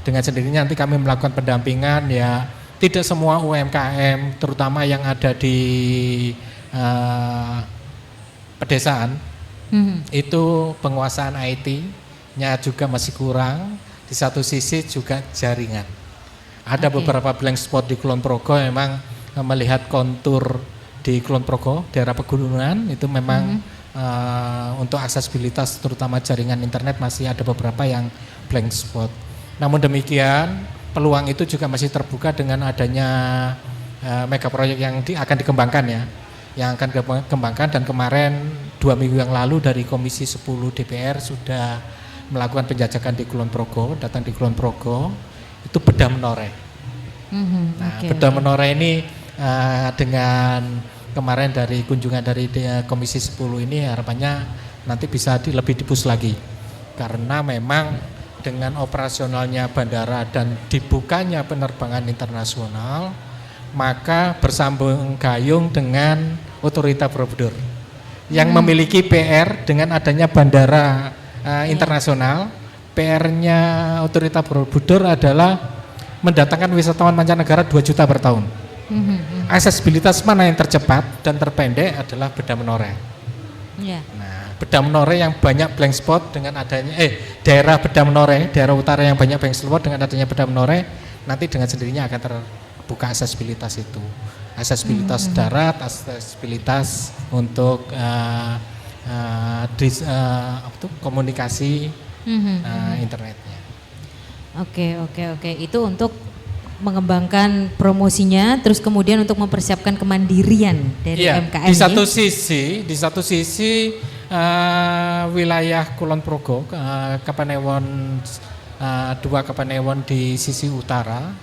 Dengan sendirinya nanti kami melakukan pendampingan ya. Tidak semua UMKM terutama yang ada di pedesaan itu penguasaan IT-nya juga masih kurang. Di satu sisi juga jaringan. Ada beberapa blank spot di Kulon Progo memang melihat kontur di Kulon Progo, daerah pegunungan itu memang untuk aksesibilitas terutama jaringan internet masih ada beberapa yang blank spot. Namun demikian peluang itu juga masih terbuka dengan adanya mega proyek yang akan dikembangkan ya, yang akan dikembangkan. Dan kemarin 2 minggu yang lalu dari Komisi 10 DPR sudah melakukan penjajakan di Kulon Progo, datang di Kulon Progo, itu bedah menoreh. Bedah menoreh ini dengan kemarin dari kunjungan dari Komisi 10 ini harapannya nanti bisa lebih dipus lagi, karena memang dengan operasionalnya bandara dan dibukanya penerbangan internasional, maka bersambung gayung dengan otorita Borobudur yang memiliki PR dengan adanya bandara internasional. PR-nya otorita Borobudur adalah mendatangkan wisatawan mancanegara 2 juta per tahun. Aksesibilitas mana yang tercepat dan terpendek adalah bedah menoreh. Nah, bedah menoreh yang banyak blank spot dengan adanya daerah bedah menoreh, daerah utara yang banyak blank spot dengan adanya bedah menoreh, nanti dengan sendirinya akan terbuka aksesibilitas itu. Aksesibilitas darat, aksesibilitas untuk komunikasi internetnya. Oke. Itu untuk mengembangkan promosinya, terus kemudian untuk mempersiapkan kemandirian dari UMKM. Di satu sisi wilayah Kulon Progo, Kapanewon 2 Kapanewon di sisi utara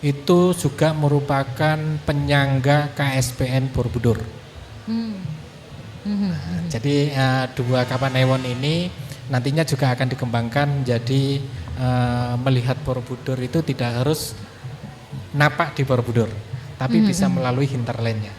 itu juga merupakan penyangga KSPN Borobudur. Jadi 2 Kapanewon ini nantinya juga akan dikembangkan menjadi melihat Borobudur itu tidak harus napak di Borobudur, tapi bisa melalui hinterlandnya.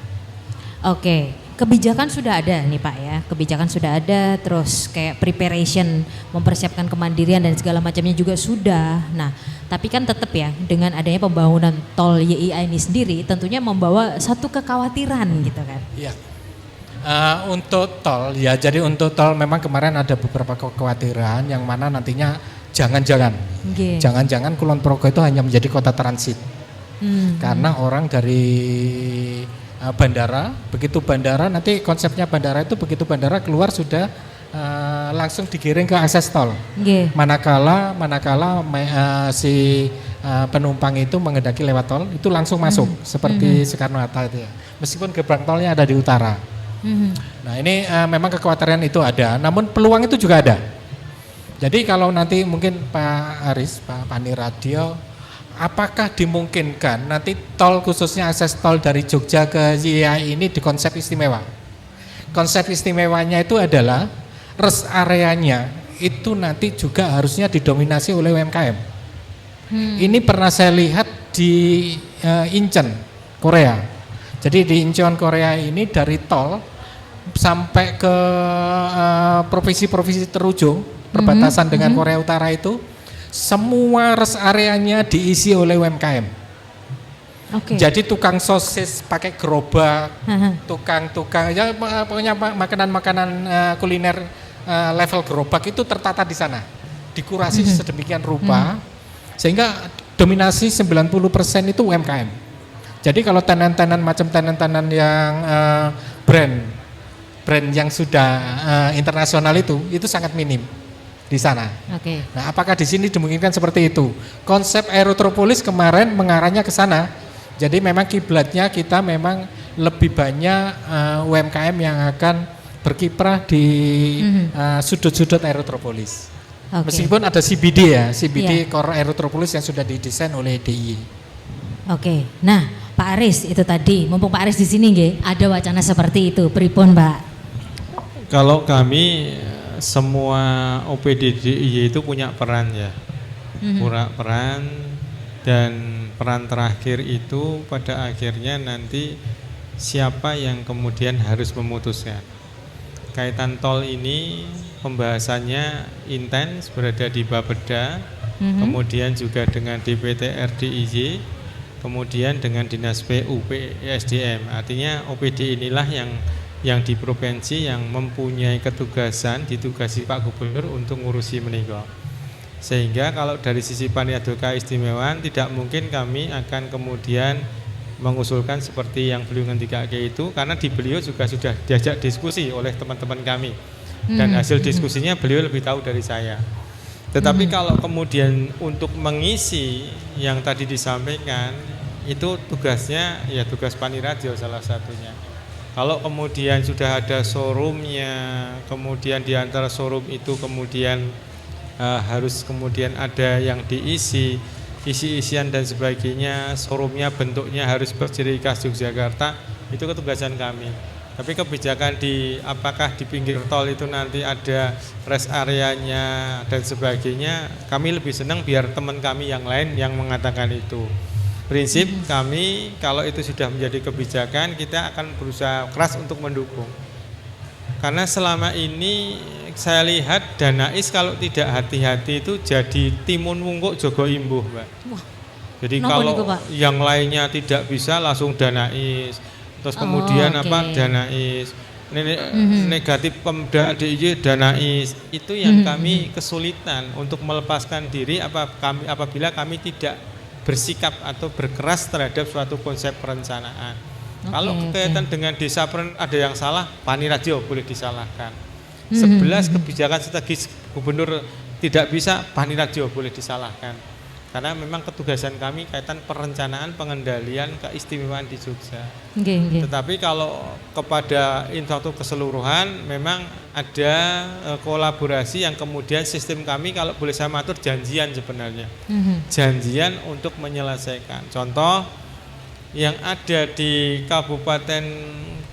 Oke, kebijakan sudah ada nih Pak ya, kebijakan sudah ada, terus kayak preparation, mempersiapkan kemandirian dan segala macamnya juga sudah. Nah, tapi kan tetap ya dengan adanya pembangunan tol YIA ini sendiri tentunya membawa satu kekhawatiran gitu kan. Iya. Untuk tol ya, jadi untuk tol memang kemarin ada beberapa kekhawatiran yang mana nantinya jangan-jangan Kulon Progo itu hanya menjadi kota transit. Karena orang dari bandara, begitu bandara nanti konsepnya bandara itu begitu bandara keluar sudah langsung digiring ke akses tol. Manakala si penumpang itu mengendaki lewat tol itu langsung masuk seperti Soekarno Hatta itu ya. Meskipun gerbang tolnya ada di utara. Nah ini memang kekhawatiran itu ada, namun peluang itu juga ada. Jadi kalau nanti mungkin Pak Aris, Pak Pani Radio, apakah dimungkinkan nanti tol khususnya akses tol dari Jogja ke YIA ini di konsep istimewa? Konsep istimewanya itu adalah rest areanya itu nanti juga harusnya didominasi oleh UMKM. Ini pernah saya lihat di Incheon, Korea. Jadi di Incheon, Korea ini dari tol sampai ke provinsi-provinsi terujung perbatasan dengan Korea Utara itu semua rest areanya diisi oleh UMKM. Jadi tukang sosis pakai gerobak, tukang ya pokoknya makanan-makanan kuliner level gerobak itu tertata di sana, dikurasi sedemikian rupa sehingga dominasi 90% itu UMKM. Jadi kalau tenan-tenan macam tenan-tenan yang brand yang sudah internasional itu sangat minim di sana. Nah, apakah di sini dimungkinkan seperti itu? Konsep Aerotropolis kemarin mengarahnya ke sana. Jadi memang kiblatnya kita memang lebih banyak UMKM yang akan berkiprah di sudut-sudut Aerotropolis. Meskipun ada CBD ya, CBD Core Aerotropolis yang sudah didesain oleh DIY. Nah Pak Aris itu tadi, mumpung Pak Aris di sini nggih, ada wacana seperti itu, pripun Pak? Kalau kami semua OPD DIY itu punya peran ya, peran dan peran terakhir itu pada akhirnya nanti siapa yang kemudian harus memutuskan. Kaitan tol ini pembahasannya intens berada di Bapeda, kemudian juga dengan DPT RDIY, kemudian dengan Dinas PU PSDM. Artinya OPD inilah yang di provinsi yang mempunyai ketugasan, ditugasi Pak Gubernur untuk ngurusi menika. Sehingga kalau dari sisi panitia keistimewaan tidak mungkin kami akan kemudian mengusulkan seperti yang beliau ngendikake itu, karena di beliau juga sudah diajak diskusi oleh teman-teman kami dan hasil diskusinya beliau lebih tahu dari saya. Tetapi kalau kemudian untuk mengisi yang tadi disampaikan itu tugasnya ya tugas Paniradio salah satunya. Kalau kemudian sudah ada showroomnya, kemudian di antara showroom itu kemudian harus kemudian ada yang diisi, isi-isian dan sebagainya, showroomnya bentuknya harus berciri khas Yogyakarta, itu ketugasan kami. Tapi kebijakan apakah di pinggir tol itu nanti ada rest areanya dan sebagainya, kami lebih senang biar teman kami yang lain yang mengatakan itu. Prinsip kami kalau itu sudah menjadi kebijakan, kita akan berusaha keras untuk mendukung. Karena selama ini saya lihat Danais kalau tidak hati-hati itu jadi timun wungkuk jogo imbuh, Mbak. Wah. Jadi Nopo kalau niku, Pak? yang lainnya tidak bisa langsung Danais, terus kemudian Danais, negatif Pemda DIY Danais, itu yang kami kesulitan untuk melepaskan diri apabila kami tidak bersikap atau berkeras terhadap suatu konsep perencanaan. Kalau kaitan dengan desa ada yang salah, Paniradio boleh disalahkan. 11 kebijakan strategis gubernur tidak bisa, Paniradio boleh disalahkan. Karena memang ketugasan kami kaitan perencanaan pengendalian keistimewaan di Jogja. Tetapi kalau kepada infrastruktur keseluruhan memang ada kolaborasi yang kemudian sistem kami kalau boleh saya matur janjian sebenarnya. Janjian untuk menyelesaikan. Contoh yang ada di Kabupaten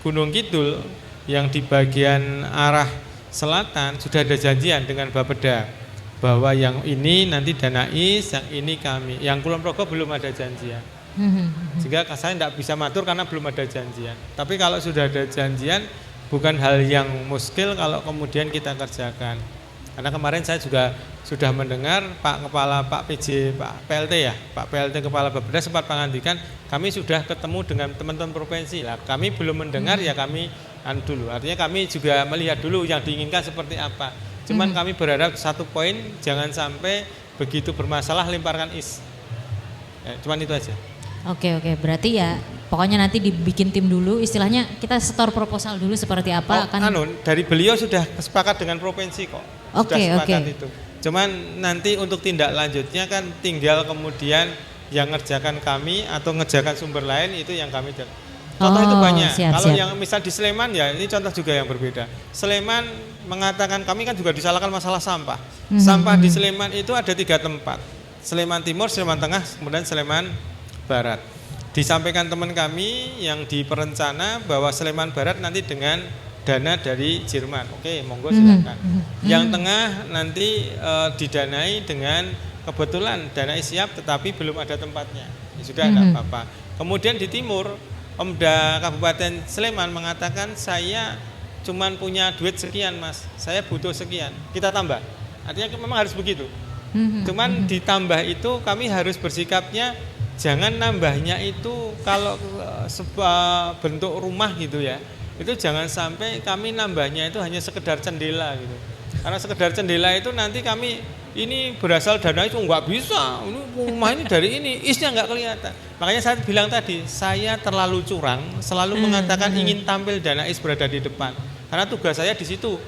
Gunung Kidul yang di bagian arah selatan sudah ada janjian dengan Bapeda bahwa yang ini nanti Danais, yang ini kami. Yang Kulon Progo belum ada janjian. Sehingga saya tidak bisa matur karena belum ada janjian. Tapi kalau sudah ada janjian bukan hal yang muskil kalau kemudian kita kerjakan. Karena kemarin saya juga sudah mendengar Pak Kepala Pak PJ, Pak PLT ya, Pak PLT Kepala Bapeda sempat mengantikan kami sudah ketemu dengan teman-teman provinsi lah. Kami belum mendengar ya kami dulu. Artinya kami juga melihat dulu yang diinginkan seperti apa. Cuman kami berharap satu poin jangan sampai begitu bermasalah lemparkan cuman itu aja. Oke, berarti ya pokoknya nanti dibikin tim dulu, istilahnya kita setor proposal dulu seperti apa dari beliau sudah sepakat dengan provinsi kok. Sudah sepakat itu. Cuman nanti untuk tindak lanjutnya kan tinggal kemudian yang ngerjakan kami atau ngerjakan sumber lain itu yang kami contoh itu banyak. Kalau yang misal di Sleman ya ini contoh juga yang berbeda. Sleman mengatakan kami kan juga disalahkan masalah sampah. Sampah di Sleman itu ada 3 tempat. Sleman Timur, Sleman Tengah, kemudian Sleman Barat. Disampaikan teman kami yang di perencana bahwa Sleman Barat nanti dengan dana dari Jerman. Oke, monggo silakan. Yang tengah nanti didanai dengan kebetulan dana siap tetapi belum ada tempatnya. Ya, sudah tidak apa-apa. Kemudian di timur Pemda Kabupaten Sleman mengatakan saya cuman punya duit sekian Mas, saya butuh sekian, kita tambah. Artinya memang harus begitu. Cuman ditambah itu kami harus bersikapnya jangan nambahnya itu kalau sebuah bentuk rumah gitu ya, itu jangan sampai kami nambahnya itu hanya sekedar cendela gitu. Karena sekedar cendela itu nanti kami ini berasal dana itu nggak bisa, ini rumah ini dari ini, isnya nggak kelihatan. Makanya saya bilang tadi, saya terlalu curang, selalu mengatakan ingin tampil Danais berada di depan. Karena tugas saya di situ.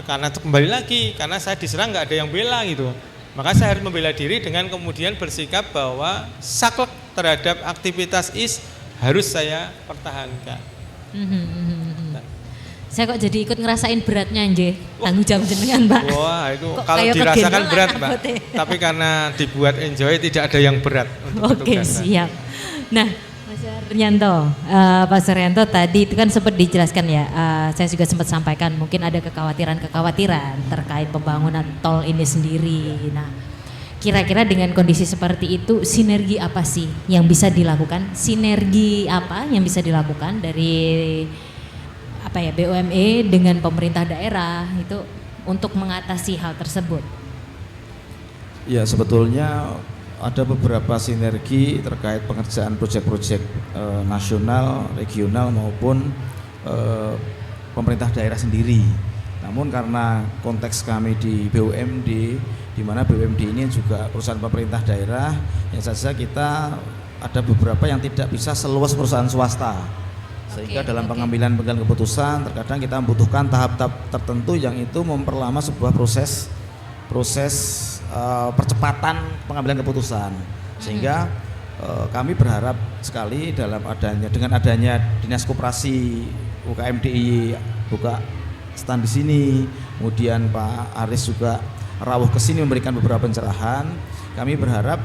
Karena kembali lagi, karena saya diserang nggak ada yang bela gitu. Maka saya harus membela diri dengan kemudian bersikap bahwa saklek terhadap aktivitas harus saya pertahankan. Saya kok jadi ikut ngerasain beratnya nje, tanggung jawab jenengan Mbak. Wah itu kok kalau dirasakan berat Mbak, tapi karena dibuat enjoy tidak ada yang berat untuk petugas. Siap. Nah Pak Suryanto tadi itu kan sempat dijelaskan ya, saya juga sempat sampaikan mungkin ada kekhawatiran terkait pembangunan tol ini sendiri. Nah Kira-kira dengan kondisi seperti itu sinergi apa sih yang bisa dilakukan? Sinergi apa yang bisa dilakukan dari BUME dengan pemerintah daerah itu untuk mengatasi hal tersebut? Ya, sebetulnya ada beberapa sinergi terkait pengerjaan proyek-proyek nasional, regional maupun pemerintah daerah sendiri. Namun karena konteks kami di BUMD, di mana BUMD ini juga perusahaan pemerintah daerah, yang saja kita ada beberapa yang tidak bisa seluas perusahaan swasta. Sehingga dalam pengambilan keputusan terkadang kita membutuhkan tahap-tahap tertentu yang itu memperlama sebuah proses percepatan pengambilan keputusan. Sehingga kami berharap sekali dengan adanya Dinas Koperasi UKM DIY buka stand di sini, kemudian Pak Aris juga rawuh ke sini memberikan beberapa pencerahan. Kami berharap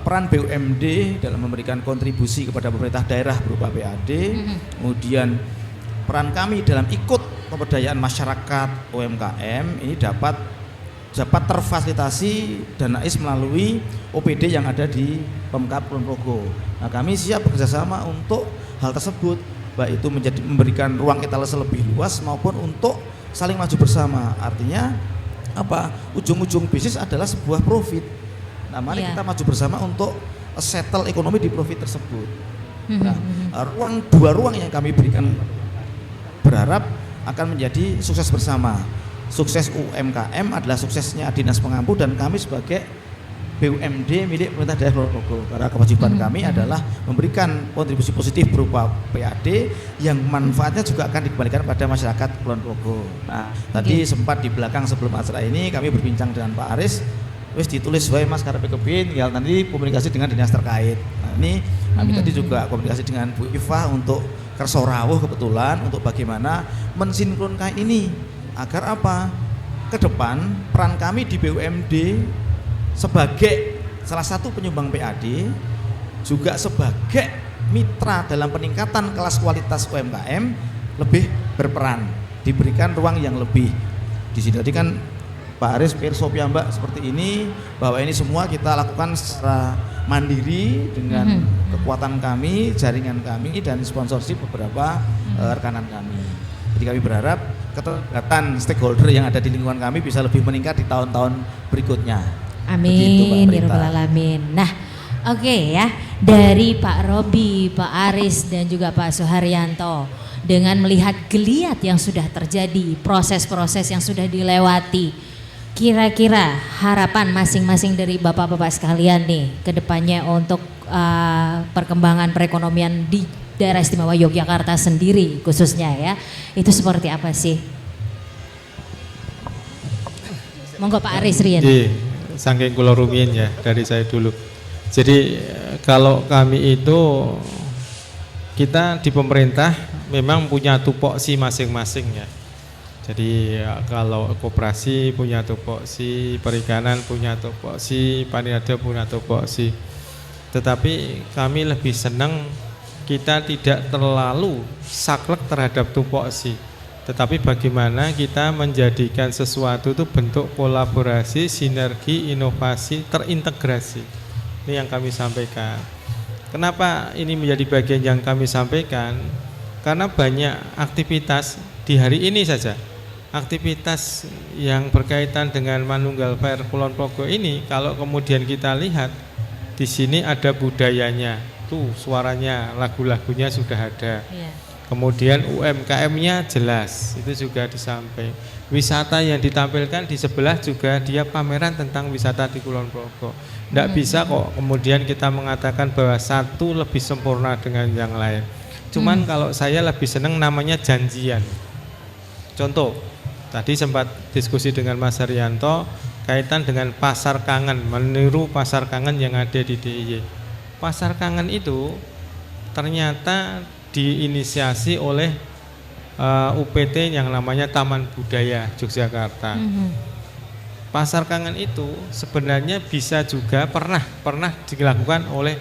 peran BUMD dalam memberikan kontribusi kepada pemerintah daerah berupa PAD, kemudian peran kami dalam ikut pemberdayaan masyarakat UMKM ini dapat terfasilitasi dan NAIS melalui OPD yang ada di Pemkab Kulon Progo. Nah, kami siap bekerjasama untuk hal tersebut, baik itu memberikan ruang etalase lebih luas maupun untuk saling maju bersama. Artinya ujung-ujung bisnis adalah sebuah profit. Nah, mari kita maju bersama untuk settle ekonomi di profit tersebut. Nah, dua ruang yang kami berikan berharap akan menjadi sukses bersama. Sukses UMKM adalah suksesnya Dinas Pengampu dan kami sebagai BUMD milik pemerintah daerah Kulon Progo. Karena kewajiban kami adalah memberikan kontribusi positif berupa PAD yang manfaatnya juga akan dikembalikan pada masyarakat Kulon Progo. Nah, tadi sempat di belakang sebelum acara ini kami berbincang dengan Pak Aris, wis ditulis wae Mas karepe kepin, tinggal nanti komunikasi dengan dinas terkait. Nah, ini kami tadi juga komunikasi dengan Bu Iva untuk kerso rawuh kebetulan untuk bagaimana mensinkronkan ini agar ke depan peran kami di BUMD sebagai salah satu penyumbang PAD juga sebagai mitra dalam peningkatan kelas kualitas UMKM lebih berperan, diberikan ruang yang lebih. Di sini tadi kan Pak Aris pirsa piyambak seperti ini, bahwa ini semua kita lakukan secara mandiri dengan kekuatan kami, jaringan kami dan sponsorship beberapa rekanan kami. Jadi kami berharap keterlibatan stakeholder yang ada di lingkungan kami bisa lebih meningkat di tahun-tahun berikutnya. Amin, ya rabbal alamin. Nah, oke ya, dari Pak Robi, Pak Aris dan juga Pak Suharyanto, dengan melihat geliat yang sudah terjadi, proses-proses yang sudah dilewati, kira-kira harapan masing-masing dari bapak-bapak sekalian nih ke depannya untuk perkembangan perekonomian di daerah istimewa Yogyakarta sendiri khususnya ya, itu seperti apa sih? Monggo Pak Aris Rian. Saking kula rumiyin ya dari saya dulu. Jadi kalau kami itu kita di pemerintah memang punya tupoksi masing-masing ya. Jadi kalau koperasi punya tupoksi, perikanan punya tupoksi, paniada punya tupoksi. Tetapi kami lebih senang kita tidak terlalu saklek terhadap tupoksi, tetapi bagaimana kita menjadikan sesuatu itu bentuk kolaborasi, sinergi, inovasi, terintegrasi. Ini yang kami sampaikan. Kenapa ini menjadi bagian yang kami sampaikan? Karena banyak aktivitas di hari ini saja, aktivitas yang berkaitan dengan Manunggal Fair Kulon Progo ini, kalau kemudian kita lihat di sini ada budayanya. Suaranya, lagu-lagunya sudah ada. Kemudian UMKM-nya jelas, itu juga disampaikan. Wisata yang ditampilkan di sebelah juga dia pameran tentang wisata di Kulon Progo. Tidak bisa kok kemudian kita mengatakan bahwa satu lebih sempurna dengan yang lain. Cuman kalau saya lebih senang namanya janjian. Contoh, tadi sempat diskusi dengan Mas Haryanto kaitan dengan pasar kangen, meniru pasar kangen yang ada di DIY. Pasar kangen itu ternyata diinisiasi oleh UPT yang namanya Taman Budaya Yogyakarta. Pasar kangen itu sebenarnya bisa juga pernah dilakukan oleh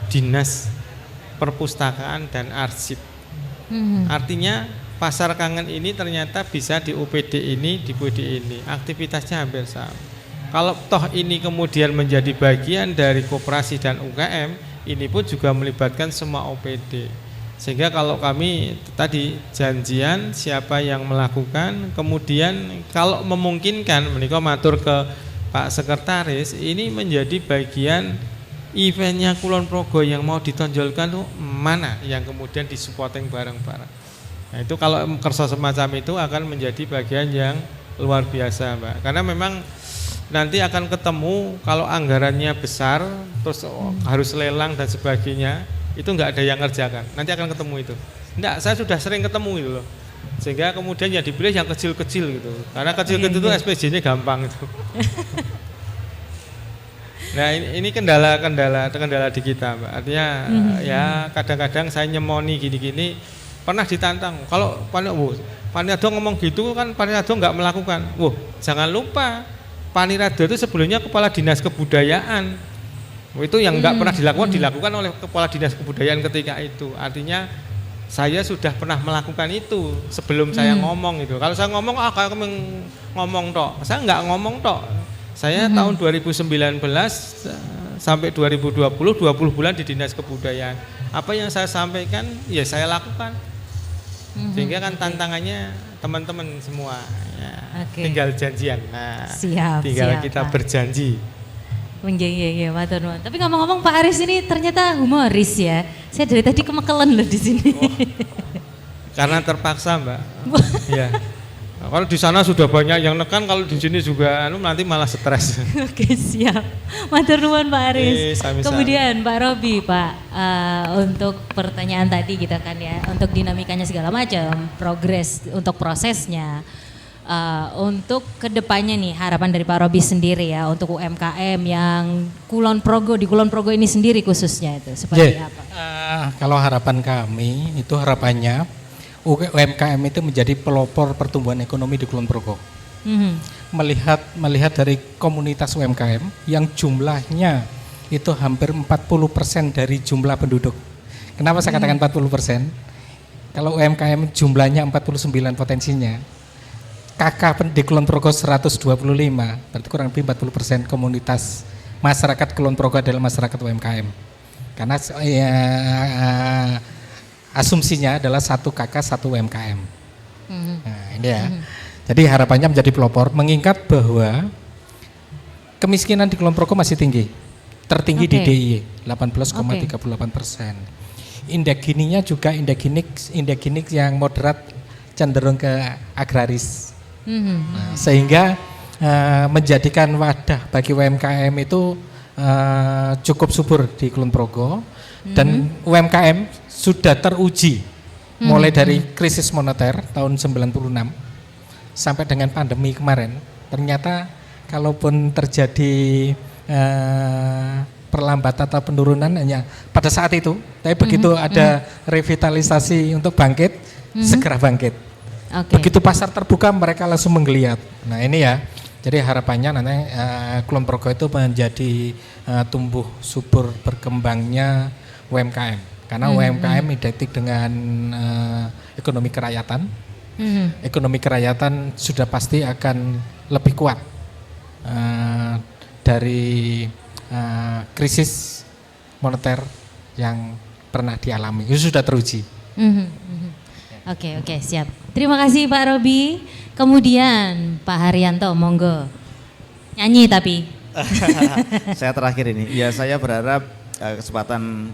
Dinas Perpustakaan dan Arsip. Artinya pasar kangen ini ternyata bisa di UPD ini, di UPD ini, aktivitasnya hampir sama. kalau toh ini kemudian menjadi bagian dari koperasi dan UKM, ini pun juga melibatkan semua OPD. Sehingga kalau kami tadi janjian siapa yang melakukan, kemudian kalau memungkinkan menika matur ke Pak Sekretaris, ini menjadi bagian eventnya Kulon Progo yang mau ditonjolkan tuh mana yang kemudian disupporting bareng-bareng. Nah itu kalau kerja semacam itu akan menjadi bagian yang luar biasa, Mbak. Karena memang nanti akan ketemu kalau anggarannya besar, terus harus lelang dan sebagainya, itu nggak ada yang ngerjakan. Nanti akan ketemu itu. Enggak, saya sudah sering ketemu itu loh. Sehingga kemudian yang dipilih yang kecil-kecil gitu. Karena kecil-kecil itu SPJ-nya gampang itu. Nah ini kendala di kita, Mbak. Artinya ya kadang-kadang saya nyemoni gini-gini pernah ditantang. Kalau Panirado ngomong gitu kan Panirado nggak melakukan. Jangan lupa Panirado itu sebelumnya kepala dinas kebudayaan. Itu yang nggak pernah dilakukan oleh kepala dinas kebudayaan ketika itu. Artinya saya sudah pernah melakukan itu sebelum saya ngomong itu. Kalau saya ngomong kamu ngomong tok. Saya nggak ngomong tok. Saya tahun 2019 sampai 2020 20 bulan di Dinas Kebudayaan. Apa yang saya sampaikan ya saya lakukan. Sehingga kan tantangannya teman-teman semua ya, tinggal janjian. Nah, tinggal kita berjanji. Iya, matur nuwun. Tapi ngomong-ngomong Pak Aris ini ternyata humoris ya. Saya dari tadi kemekelen loh di sini. Karena terpaksa, Mbak. Ya. Nah, kalau di sana sudah banyak yang nekan, kalau di sini juga nanti malah stres. Oke, siap. Matur nuwun Pak Aris. Sami-sami. Kemudian Pak Robi, Pak, untuk pertanyaan tadi kita kan ya, untuk dinamikanya segala macam, progres untuk prosesnya, untuk kedepannya nih harapan dari Pak Robi sendiri ya untuk UMKM yang di Kulon Progo ini sendiri khususnya itu seperti apa? Kalau harapan kami itu harapannya UMKM itu menjadi pelopor pertumbuhan ekonomi di Kulon Progo. Melihat dari komunitas UMKM yang jumlahnya itu hampir 40% dari jumlah penduduk. Kenapa saya katakan 40%? Kalau UMKM jumlahnya 49 potensinya, KK di Kulon Progo 125, berarti kurang lebih 40% komunitas masyarakat Kulon Progo adalah masyarakat UMKM. Karena asumsinya adalah 1 KK 1 UMKM. Nah, ini ya. Jadi harapannya menjadi pelopor, mengingat bahwa kemiskinan di Kulon Progo masih tinggi, tertinggi di DIY 18,38%. Indeks Gininya juga indeks Gini yang moderat cenderung ke agraris. Nah, sehingga menjadikan wadah bagi UMKM itu cukup subur di Kulon Progo dan UMKM sudah teruji mulai dari krisis moneter tahun 96 sampai dengan pandemi kemarin. Ternyata kalaupun terjadi perlambatan atau penurunan hanya pada saat itu, tapi begitu ada revitalisasi untuk bangkit, segera bangkit. Begitu pasar terbuka mereka langsung menggeliat. Nah ini ya, jadi harapannya nanti Kulon Progo itu menjadi tumbuh subur berkembangnya UMKM. Karena UMKM identik dengan ekonomi kerakyatan. Ekonomi kerakyatan sudah pasti akan lebih kuat dari krisis moneter yang pernah dialami. Itu sudah teruji. Oke, siap. Terima kasih Pak Robi. Kemudian Pak Haryanto, monggo. Nyanyi tapi. Saya terakhir ini. Ya saya berharap kesempatan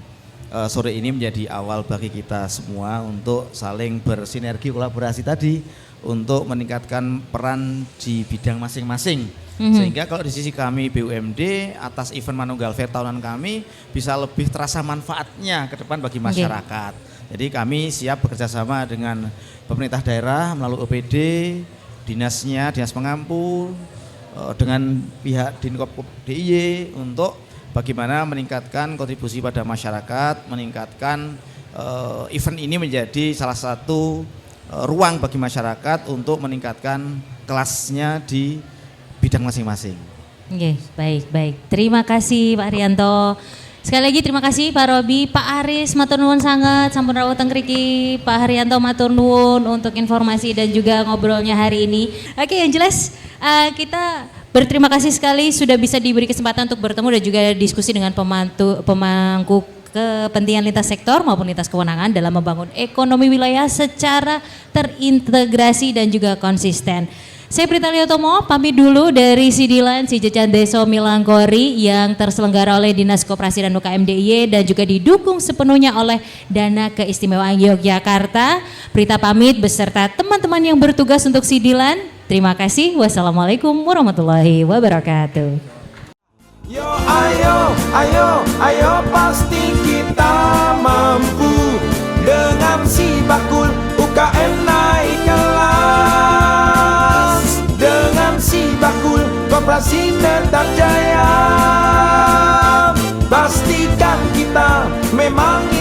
sore ini menjadi awal bagi kita semua untuk saling bersinergi kolaborasi tadi untuk meningkatkan peran di bidang masing-masing. Sehingga kalau di sisi kami BUMD atas event Manunggal Fair tahunan kami bisa lebih terasa manfaatnya ke depan bagi masyarakat. Jadi kami siap bekerjasama dengan pemerintah daerah melalui OPD, dinasnya, dinas pengampu, dengan pihak Dinkop DIY untuk bagaimana meningkatkan kontribusi pada masyarakat, meningkatkan event ini menjadi salah satu ruang bagi masyarakat untuk meningkatkan kelasnya di bidang masing-masing. Oke, baik. Terima kasih Pak Haryanto. Sekali lagi terima kasih Pak Robi, Pak Aris matur nuwun sangat, sampun rawuh teng mriki, Pak Haryanto matur nuwun untuk informasi dan juga ngobrolnya hari ini. Oke, yang jelas kita Berterima kasih sekali sudah bisa diberi kesempatan untuk bertemu dan juga diskusi dengan pemangku kepentingan lintas sektor maupun lintas kewenangan dalam membangun ekonomi wilayah secara terintegrasi dan juga konsisten. Saya Prita Liotomo pamit dulu dari Sidilan Sijecan Deso Milangkori yang terselenggara oleh Dinas Koperasi dan UKM DIY dan juga didukung sepenuhnya oleh Dana Keistimewaan Yogyakarta. Prita pamit beserta teman-teman yang bertugas untuk Sidilan. Terima kasih. Wassalamualaikum warahmatullahi wabarakatuh. Yo ayo, ayo, ayo pasti kita mampu. Dengan si bakul UKM naik kelas. Dengan si bakul koperasi tetap jaya. Pastikan kita memang